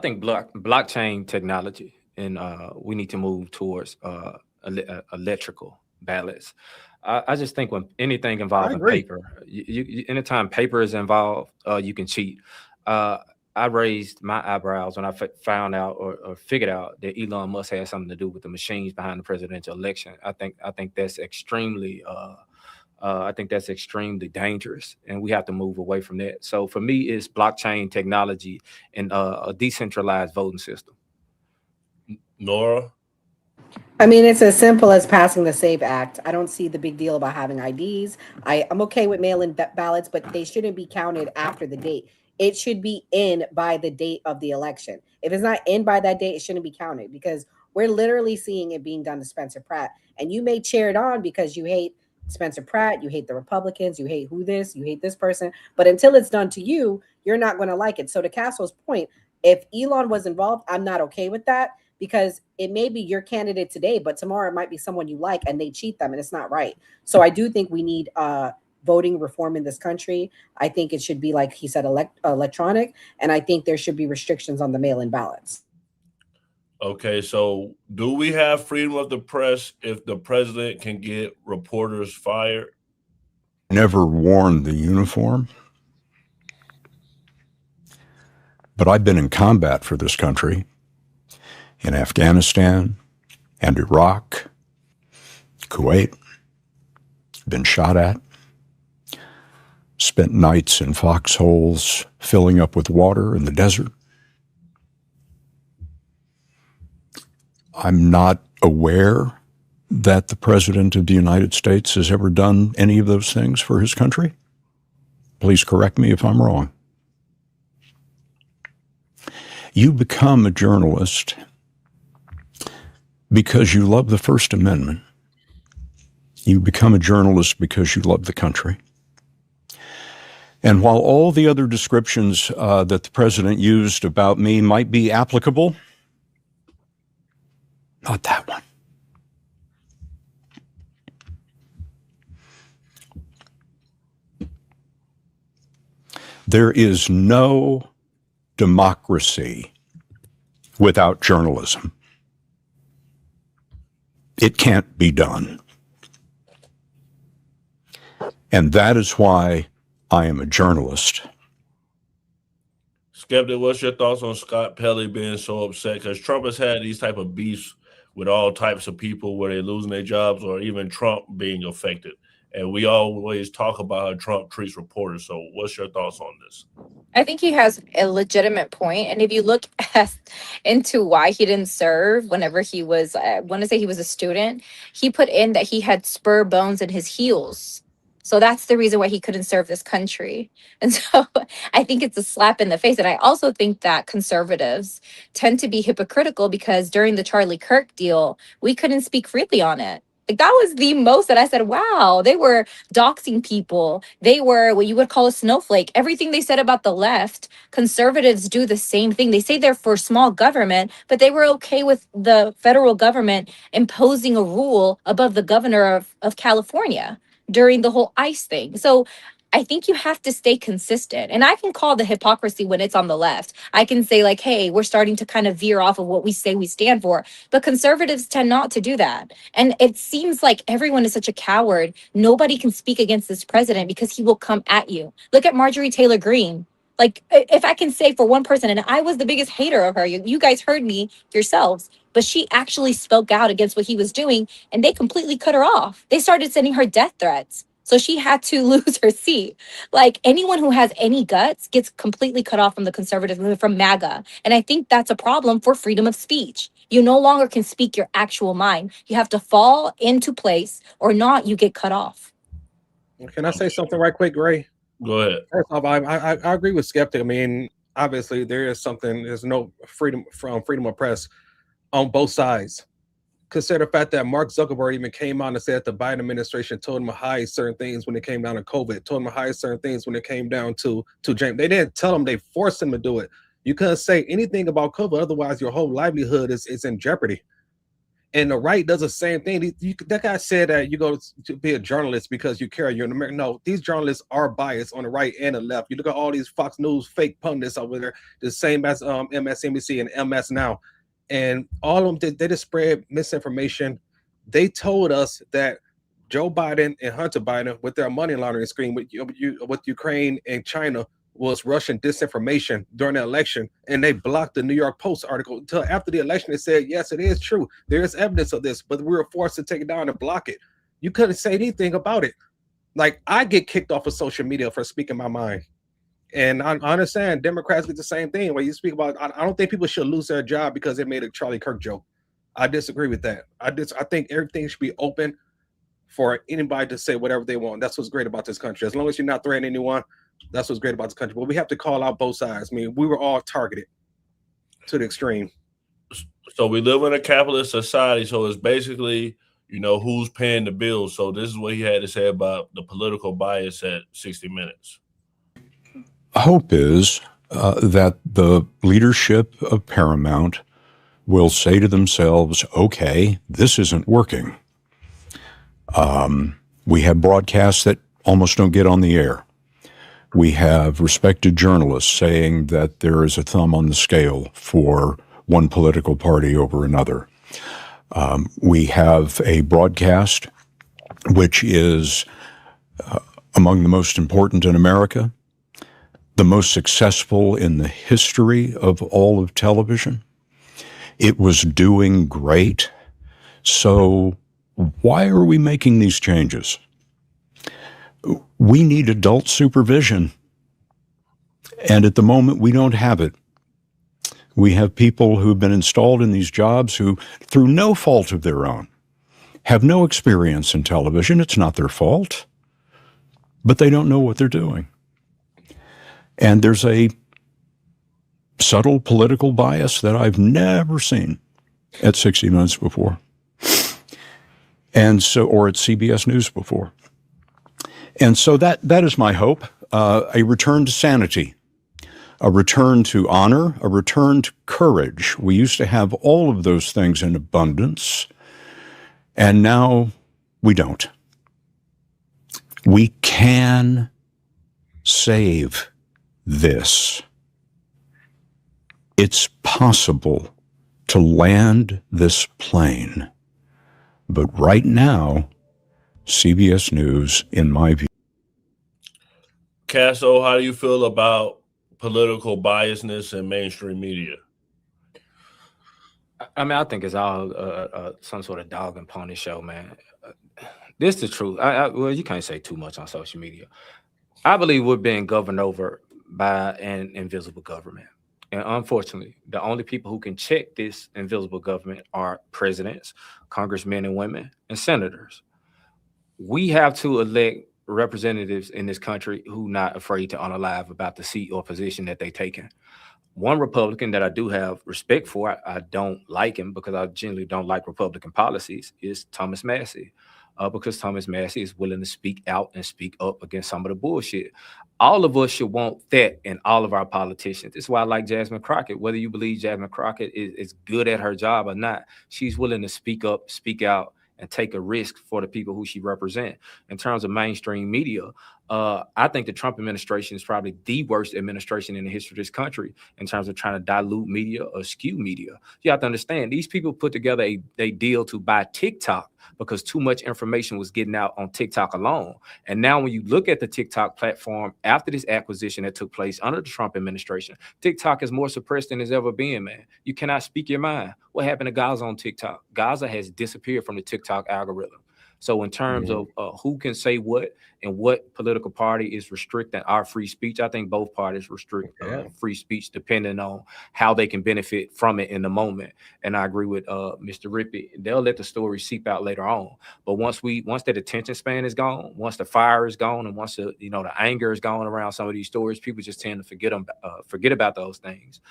think blockchain technology, and we need to move towards electrical ballots. I just think when anything involving paper, anytime paper is involved, you can cheat. I raised my eyebrows when I found out or figured out that Elon Musk had something to do with the machines behind the presidential election. I think that's extremely dangerous, and we have to move away from that. So for me, it's blockchain technology and a decentralized voting system. Nora? I mean, it's as simple as passing the SAVE Act. I don't see the big deal about having IDs. I'm okay with mail-in ballots, but they shouldn't be counted after the date. It should be in by the date of the election. If it's not in by that date, it shouldn't be counted, because we're literally seeing it being done to Spencer Pratt. And you may cheer it on because you hate Spencer Pratt, you hate the Republicans, you hate you hate this person. But until it's done to you, you're not going to like it. So to Castro's point, if Elon was involved, I'm not okay with that, because it may be your candidate today, but tomorrow it might be someone you like and they cheat them, and it's not right. So I do think we need voting reform in this country. I think it should be, like he said, electronic, and I think there should be restrictions on the mail-in ballots. Okay, so do we have freedom of the press if the president can get reporters fired? Never worn the uniform, but I've been in combat for this country in Afghanistan and Iraq, Kuwait, been shot at, spent nights in foxholes filling up with water in the desert. I'm not aware that the President of the United States has ever done any of those things for his country. Please correct me if I'm wrong. You become a journalist because you love the First Amendment. You become a journalist because you love the country. And while all the other descriptions that the president used about me might be applicable, not that one. There is no democracy without journalism. It can't be done. And that is why I am a journalist. Skeptic, what's your thoughts on Scott Pelley being so upset? Because Trump has had these type of beefs with all types of people where they're losing their jobs, or even Trump being affected. And we always talk about how Trump treats reporters. So what's your thoughts on this? I think he has a legitimate point. And if you look into why he didn't serve whenever he was, I want to say he was a student, he put in that he had spur bones in his heels. So that's the reason why he couldn't serve this country. And so I think it's a slap in the face. And I also think that conservatives tend to be hypocritical, because during the Charlie Kirk deal, we couldn't speak freely on it. Like, that was the most that I said, wow, they were doxing people. They were what you would call a snowflake. Everything they said about the left, conservatives do the same thing. They say they're for small government, but they were okay with the federal government imposing a rule above the governor of California during the whole ICE thing. So I think you have to stay consistent. And I can call the hypocrisy when it's on the left. I can say, like, hey, we're starting to kind of veer off of what we say we stand for. But conservatives tend not to do that. And it seems like everyone is such a coward. Nobody can speak against this president because he will come at you. Look at Marjorie Taylor Greene. Like, if I can say for one person, and I was the biggest hater of her, you guys heard me yourselves, but she actually spoke out against what he was doing, and they completely cut her off. They started sending her death threats. So she had to lose her seat. Like anyone who has any guts gets completely cut off from the conservative movement, from MAGA. And I think that's a problem for freedom of speech. You no longer can speak your actual mind. You have to fall into place or not, you get cut off. Can I say something right quick, Ray? Go ahead. First off, I agree with Skeptic. I mean, obviously there is something, there's no freedom of press on both sides. Consider the fact that Mark Zuckerberg even came out and said the Biden administration told him to hide certain things when it came down to COVID, told him to hide certain things when it came down to James. They didn't tell him, they forced him to do it. You couldn't say anything about COVID, otherwise your whole livelihood is in jeopardy. And the right does the same thing. That guy said that you go to be a journalist because you care. You're an American. No, these journalists are biased on the right and the left. You look at all these Fox News fake pundits over there, the same as MSNBC and MS Now. And all of them, they just spread misinformation. They told us that Joe Biden and Hunter Biden, with their money laundering scheme with Ukraine and China, was Russian disinformation during the election, and they blocked the New York Post article until after the election. They said, yes, it is true. There is evidence of this, but we were forced to take it down and block it. You couldn't say anything about it. Like, I get kicked off of social media for speaking my mind. And I understand Democrats get the same thing. When you speak about, I don't think people should lose their job because they made a Charlie Kirk joke. I disagree with that. I think everything should be open for anybody to say whatever they want. That's what's great about this country. As long as you're not threatening anyone, that's what's great about this country. But we have to call out both sides. I mean, we were all targeted to the extreme. So we live in a capitalist society. So it's basically, who's paying the bills. So this is what he had to say about the political bias at 60 Minutes. Hope is that the leadership of Paramount will say to themselves, okay, this isn't working. We have broadcasts that almost don't get on the air. We have respected journalists saying that there is a thumb on the scale for one political party over another. We have a broadcast which is among the most important in America, the most successful in the history of all of television. It was doing great. So why are we making these changes? We need adult supervision. And at the moment, we don't have it. We have people who've been installed in these jobs who, through no fault of their own, have no experience in television. It's not their fault, but they don't know what they're doing. And there's a subtle political bias that I've never seen at 60 Minutes before. And so, or at CBS News before. And so that is my hope, a return to sanity, a return to honor, a return to courage. We used to have all of those things in abundance, and now we don't. We can save this. It's possible to land this plane. But right now, CBS News, in my view. Casso, how do you feel about political biasness in mainstream media? I mean, I think it's all some sort of dog and pony show, man. This is the truth. Well, you can't say too much on social media. I believe we're being governed over by an invisible government. And unfortunately, the only people who can check this invisible government are presidents, congressmen and women, and senators. We have to elect representatives in this country who are not afraid to unalive about the seat or position that they've taken. One Republican that I do have respect for, I don't like him because I generally don't like Republican policies, is Thomas Massey. Because Thomas Massey is willing to speak out and speak up against some of the bullshit. All of us should want that in all of our politicians. This is why I like Jasmine Crockett. Whether you believe Jasmine Crockett is good at her job or not, she's willing to speak up, speak out, and take a risk for the people who she represents. In terms of mainstream media, I think the Trump administration is probably the worst administration in the history of this country in terms of trying to dilute media or skew media. You have to understand, these people put together a deal to buy TikTok because too much information was getting out on TikTok alone. And now when you look at the TikTok platform after this acquisition that took place under the Trump administration, TikTok is more suppressed than it's ever been, man. You cannot speak your mind. What happened to Gaza on TikTok? Gaza has disappeared from the TikTok algorithm. So in terms of who can say what and what political party is restricting our free speech, I think both parties restrict free speech depending on how they can benefit from it in the moment. And I agree with Mr. Rippey. They'll let the story seep out later on. But once that attention span is gone, once the fire is gone, and once the anger is gone around some of these stories, people just tend to forget about those things.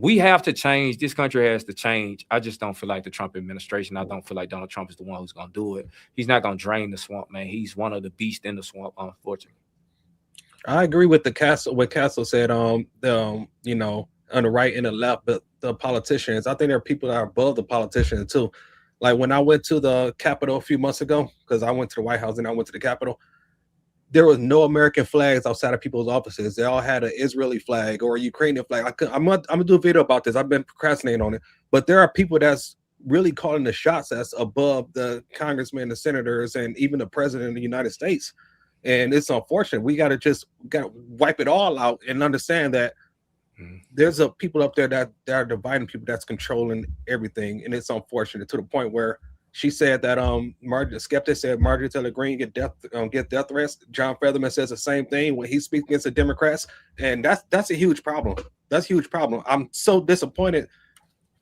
We have to change. This country has to change. I just don't feel like the Trump administration. I don't feel like Donald Trump is the one who's going to do it. He's not going to drain the swamp, man. He's one of the beasts in the swamp, unfortunately. I agree with what Castle said. On the right and the left, but the politicians. I think there are people that are above the politicians too. Like when I went to the Capitol a few months ago, because I went to the White House and I went to the Capitol. There was no American flags outside of people's offices. They all had an Israeli flag or a Ukrainian flag. I'm gonna do a video about this. I've been procrastinating on it, but there are people that's really calling the shots that's above the congressmen, the senators, and even the president of the United States. And it's unfortunate. We gotta wipe it all out and understand that there's people up there that are dividing people that's controlling everything, and it's unfortunate to the point where. She said that Skeptic said Marjorie Taylor Greene get death threats. John Featherman says the same thing when he speaks against the Democrats, and that's a huge problem. That's a huge problem. I'm so disappointed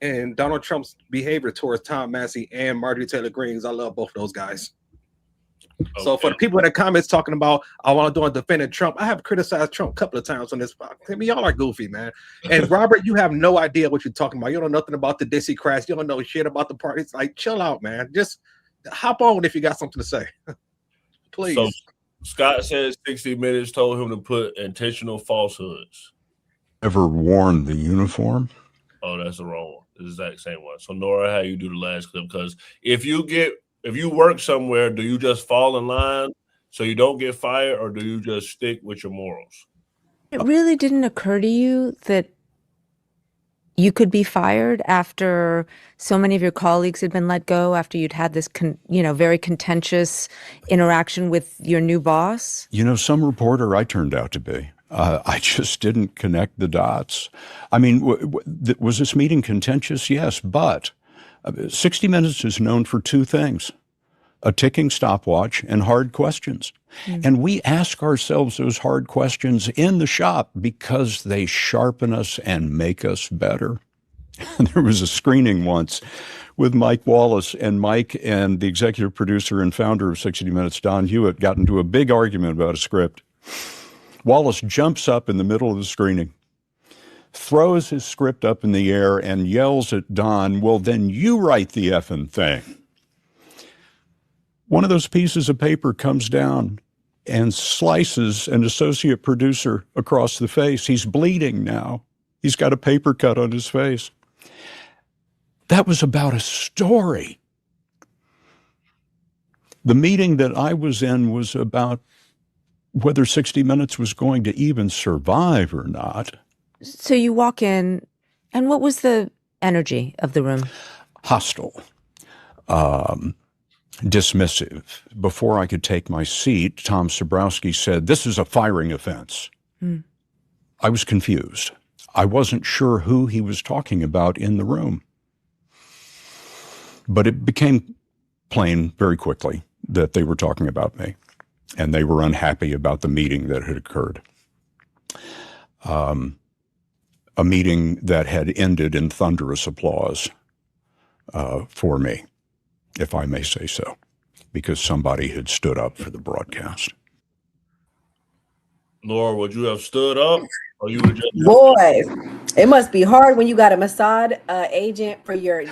in Donald Trump's behavior towards Tom Massey and Marjorie Taylor Greene, because I love both of those guys. Okay. So for the people in the comments talking about I want to do a defending Trump, I have criticized Trump a couple of times on this podcast. I mean, y'all are goofy, man. And Robert, you have no idea what you're talking about. You don't know nothing about the Dixie Cries. You don't know shit about the parties. Like, chill out, man. Just hop on if you got something to say. Please. So Scott says 60 Minutes told him to put intentional falsehoods. Ever worn the uniform? Oh, that's the wrong one. The exact same one. So Nora, how you do the last clip? Because if you work somewhere, do you just fall in line so you don't get fired, or do you just stick with your morals? It really didn't occur to you that you could be fired after so many of your colleagues had been let go, after you'd had this, very contentious interaction with your new boss? Some reporter I turned out to be. I just didn't connect the dots. I mean, was this meeting contentious? Yes, but 60 Minutes is known for two things: a ticking stopwatch and hard questions. And we ask ourselves those hard questions in the shop because they sharpen us and make us better. There was a screening once with Mike Wallace, and Mike and the executive producer and founder of 60 Minutes, Don Hewitt, got into a big argument about a script. Wallace jumps up in the middle of the screening, throws his script up in the air, and yells at Don, "Well, then you write the effing thing." One of those pieces of paper comes down and slices an associate producer across the face. He's bleeding now. He's got a paper cut on his face. That was about a story. The meeting that I was in was about whether 60 Minutes was going to even survive or not. So you walk in, and what was the energy of the room? Hostile. Dismissive. Before I could take my seat, Tom Sobrowski said, "This is a firing offense." I was confused. I wasn't sure who he was talking about in the room. But it became plain very quickly that they were talking about me, and they were unhappy about the meeting that had occurred. A meeting that had ended in thunderous applause for me, if I may say so, because somebody had stood up for the broadcast. Nora, would you have stood up, or you would just... Boy, it must be hard when you got a Mossad agent for your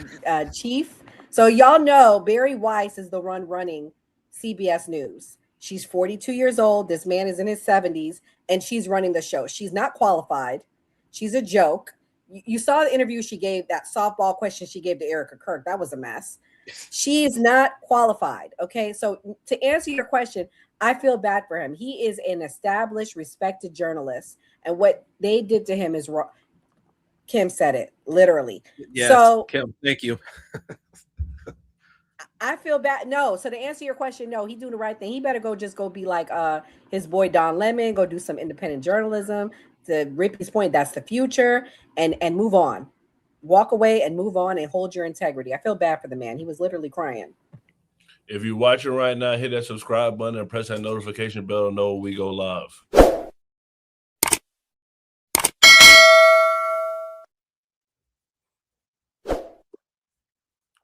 chief. So y'all know Barry Weiss is the one running CBS News. She's 42 years old. This man is in his 70s, and she's running the show. She's not qualified. She's a joke. You saw the interview she gave, that softball question she gave to Erica Kirk. That was a mess. She is not qualified. Okay. So to answer your question, I feel bad for him. He is an established, respected journalist. And what they did to him is wrong. Kim said it literally. Yes, so Kim, thank you. I feel bad. No. So to answer your question, no, he's doing the right thing. He better go be like his boy Don Lemon, go do some independent journalism. To Rippey's point, that's the future, and move on. Walk away and move on and hold your integrity. I feel bad for the man. He was literally crying. If you're watching right now, hit that subscribe button and press that notification bell to know when we go live.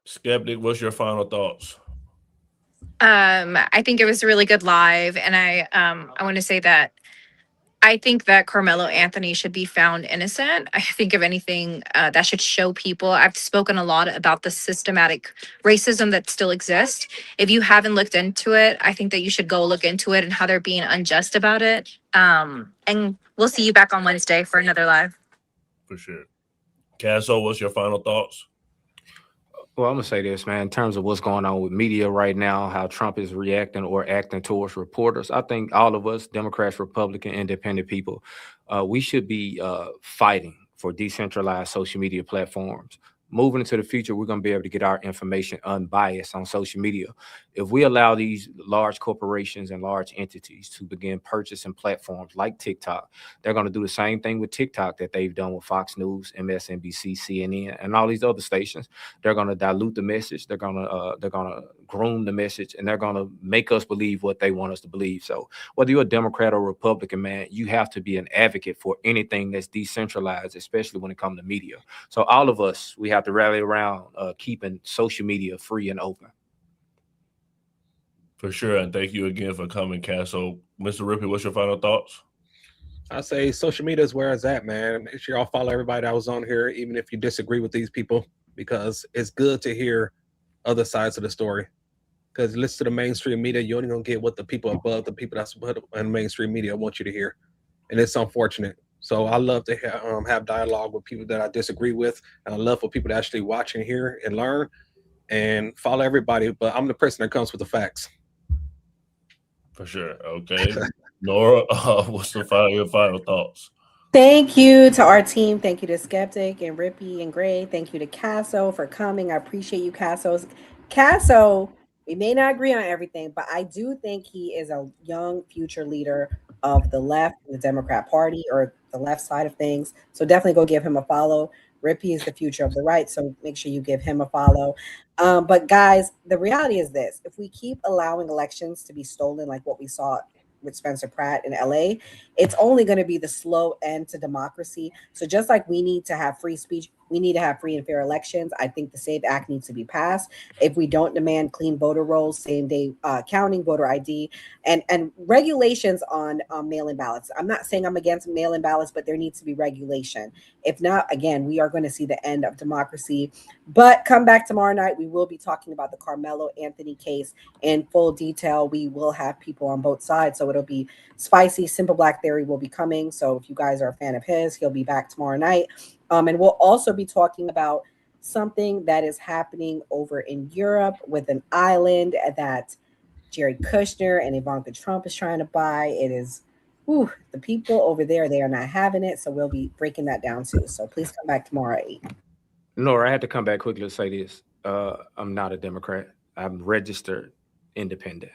Skeptic, what's your final thoughts? I think it was a really good live, and I want to say that I think that Carmelo Anthony should be found innocent. I think, if anything, that should show people. I've spoken a lot about the systematic racism that still exists. If you haven't looked into it, I think that you should go look into it and how they're being unjust about it. And we'll see you back on Wednesday for another live. For sure. Casso, what's your final thoughts? Well, I'm going to say this, man, in terms of what's going on with media right now, how Trump is reacting or acting towards reporters. I think all of us, Democrats, Republican, independent people, we should be fighting for decentralized social media platforms. Moving into the future, we're going to be able to get our information unbiased on social media. If we allow these large corporations and large entities to begin purchasing platforms like TikTok, they're going to do the same thing with TikTok that they've done with Fox News, MSNBC, CNN, and all these other stations. They're going to dilute the message. They're going to groom the message, and they're going to make us believe what they want us to believe. So whether you're a Democrat or Republican, man, you have to be an advocate for anything that's decentralized, especially when it comes to media. So all of us, we have to rally around keeping social media free and open. For sure, and thank you again for coming, Casso. Mr. Rippey, what's your final thoughts? I say social media is where it's at, man. Make sure y'all follow everybody that was on here, even if you disagree with these people, because it's good to hear other sides of the story. Because listen to the mainstream media, you're only gonna get what the people above, the people that's in mainstream media want you to hear, and it's unfortunate. So I love to have dialogue with people that I disagree with, and I love for people to actually watch and hear and learn and follow everybody. But I'm the person that comes with the facts. For sure. Okay. Nora, what's your final thoughts? Thank you to our team. Thank you to Skeptic and Rippy and Gray. Thank you to Casso for coming. I appreciate you, Casso. Casso, we may not agree on everything, but I do think he is a young future leader of the left, the Democrat Party, or the left side of things. So definitely go give him a follow. Rippy is the future of the right, so make sure you give him a follow. But guys, the reality is this: if we keep allowing elections to be stolen, like what we saw with Spencer Pratt in LA, it's only going to be the slow end to democracy. So just like we need to have free speech, we need to have free and fair elections. I think the SAVE Act needs to be passed. If we don't demand clean voter rolls, same day counting, voter ID, and regulations on mail-in ballots. I'm not saying I'm against mail-in ballots, but there needs to be regulation. If not, again, we are going to see the end of democracy. But come back tomorrow night. We will be talking about the Carmelo Anthony case in full detail. We will have people on both sides, so it'll be spicy. Simple Black Theory will be coming. So if you guys are a fan of his, he'll be back tomorrow night. And we'll also be talking about something that is happening over in Europe with an island that Jared Kushner and Ivanka Trump is trying to buy. It is, the people over there, they are not having it. So we'll be breaking that down too. So please come back tomorrow at 8. Nora, I had to come back quickly to say this. I'm not a Democrat. I'm registered independent.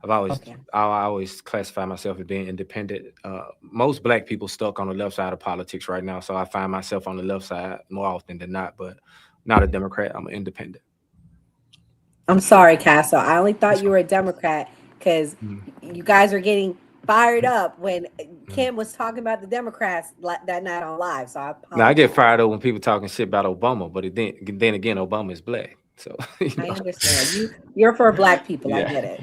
I always classify myself as being independent. Most Black people stuck on the left side of politics right now, so I find myself on the left side more often than not. But not a Democrat. I'm an independent. I'm sorry, Casso. I only thought you were a Democrat because you guys are getting fired up when Kim was talking about the Democrats that night on live. So I get fired up when people talking shit about Obama, but then again, Obama is Black. So I understand. You're for Black people. Yeah. I get it.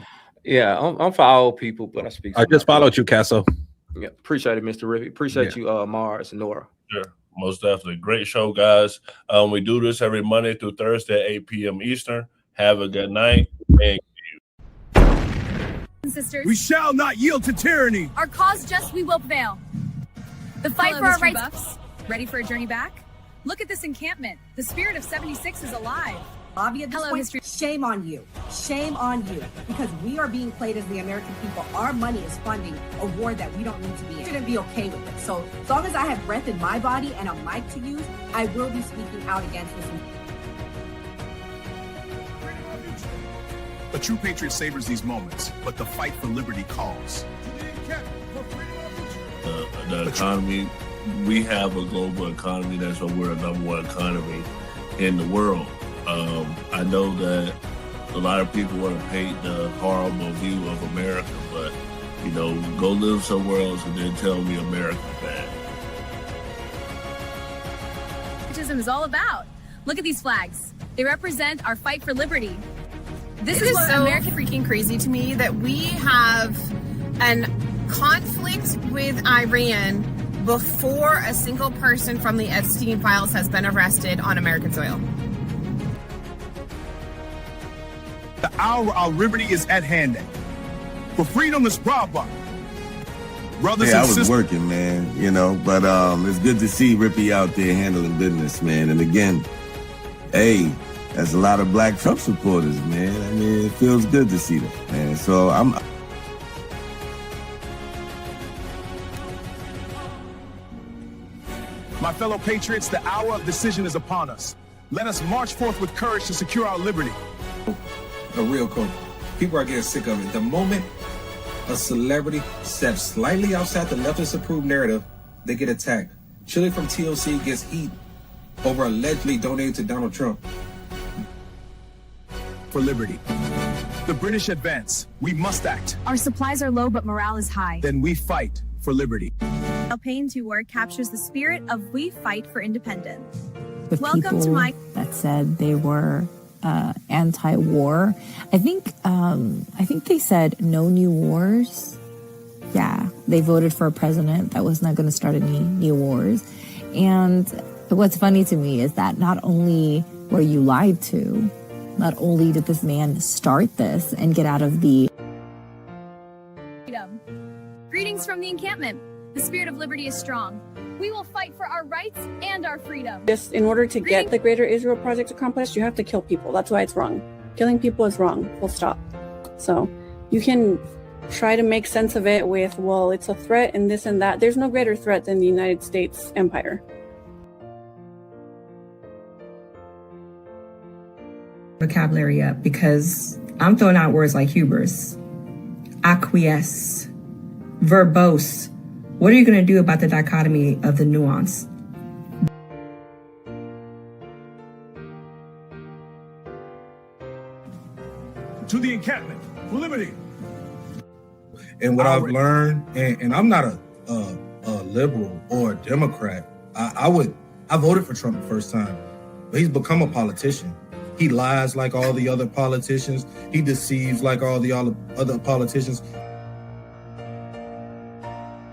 Yeah, I'm for all people, but I speak. I just followed you, Casso. Yeah, appreciate it, Mr. Rippey. Appreciate you, Mars and Nora. Sure, most definitely. Great show, guys. We do this every Monday through Thursday at 8 p.m. Eastern. Have a good night. Thank you. Sisters, We shall not yield to tyranny. our cause just we will prevail. The fight Hello, for our Mr. rights. Buffs. Ready for a journey back? Look at this encampment. The spirit of 76 is alive. Bobby, at this Hello, point, Mr. shame on you. Shame on you. Because we are being played as the American people. Our money is funding a war that we don't need to be in. I shouldn't be okay with it. So as long as I have breath in my body and a mic to use, I will be speaking out against this. A true patriot savors these moments, but the fight for liberty calls. The economy, we have a global economy. That's why we're a number one economy in the world. I know that a lot of people want to paint the horrible view of America, but, you know, go live somewhere else and then tell me America's bad. Patriotism is all about. Look at these flags. They represent our fight for liberty. This is so freaking crazy to me that we have an conflict with Iran before a single person from the Epstein files has been arrested on American soil. The hour of our liberty is at hand. For freedom is proper. Brothers I and was sisters. working, man, you know, but it's good to see Rippy out there handling business, man. And again, hey, there's a lot of black Trump supporters, man. I mean, it feels good to see them, man. So My fellow patriots, the hour of decision is upon us. Let us march forth with courage to secure our liberty. A real quote. People are getting sick of it. The moment a celebrity steps slightly outside the leftist approved narrative, they get attacked. Chili from TLC gets heat over allegedly donating to Donald Trump. For liberty. The British advance. We must act. Our supplies are low, but morale is high. Then we fight for liberty. Payne's work captures the spirit of we fight for independence. The Welcome to my that said they were anti-war. I think they said no new wars. Yeah, they voted for a president that was not going to start any new wars. And what's funny to me is that not only were you lied to, not only did this man start this and get out of the freedom. Greetings from the encampment. The spirit of liberty is strong. We will fight for our rights and our freedom. Just in order to get the Greater Israel Project accomplished, you have to kill people. That's why it's wrong. Killing people is wrong. Full stop. So you can try to make sense of it with, well, it's a threat and this and that. There's no greater threat than the United States empire. Vocabulary up, because I'm throwing out words like hubris, acquiesce, verbose. What are you going to do about the dichotomy of the nuance? To the encampment for liberty. And what I've learned, and I'm not a liberal or a Democrat. I voted for Trump the first time, but he's become a politician. He lies like all the other politicians. He deceives like all the other politicians.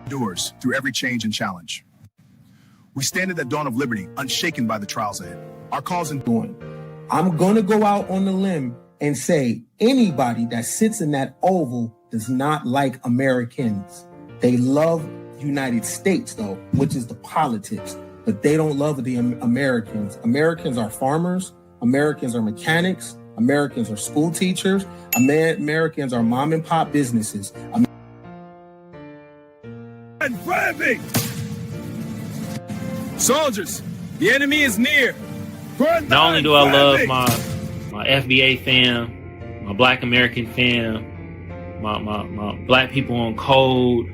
Endures through every change and challenge. We stand at the dawn of liberty, unshaken by the trials ahead. Our cause in doing. I'm going to go out on the limb and say anybody that sits in that oval does not like Americans. They love United States, though, which is the politics, but they don't love the Americans. Americans are farmers. Americans are mechanics. Americans are school teachers. Americans are mom and pop businesses. Soldiers, the enemy is near. Not only do I love my FBA fam, my Black American fam, my Black people on code,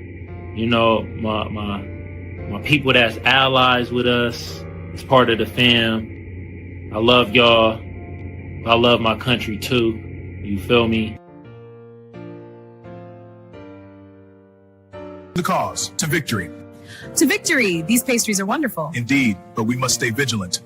you know, my people that's allies with us, as part of the fam. I love y'all. I love my country too. You feel me? The cause to victory. to victory. These pastries are wonderful. Indeed, but we must stay vigilant.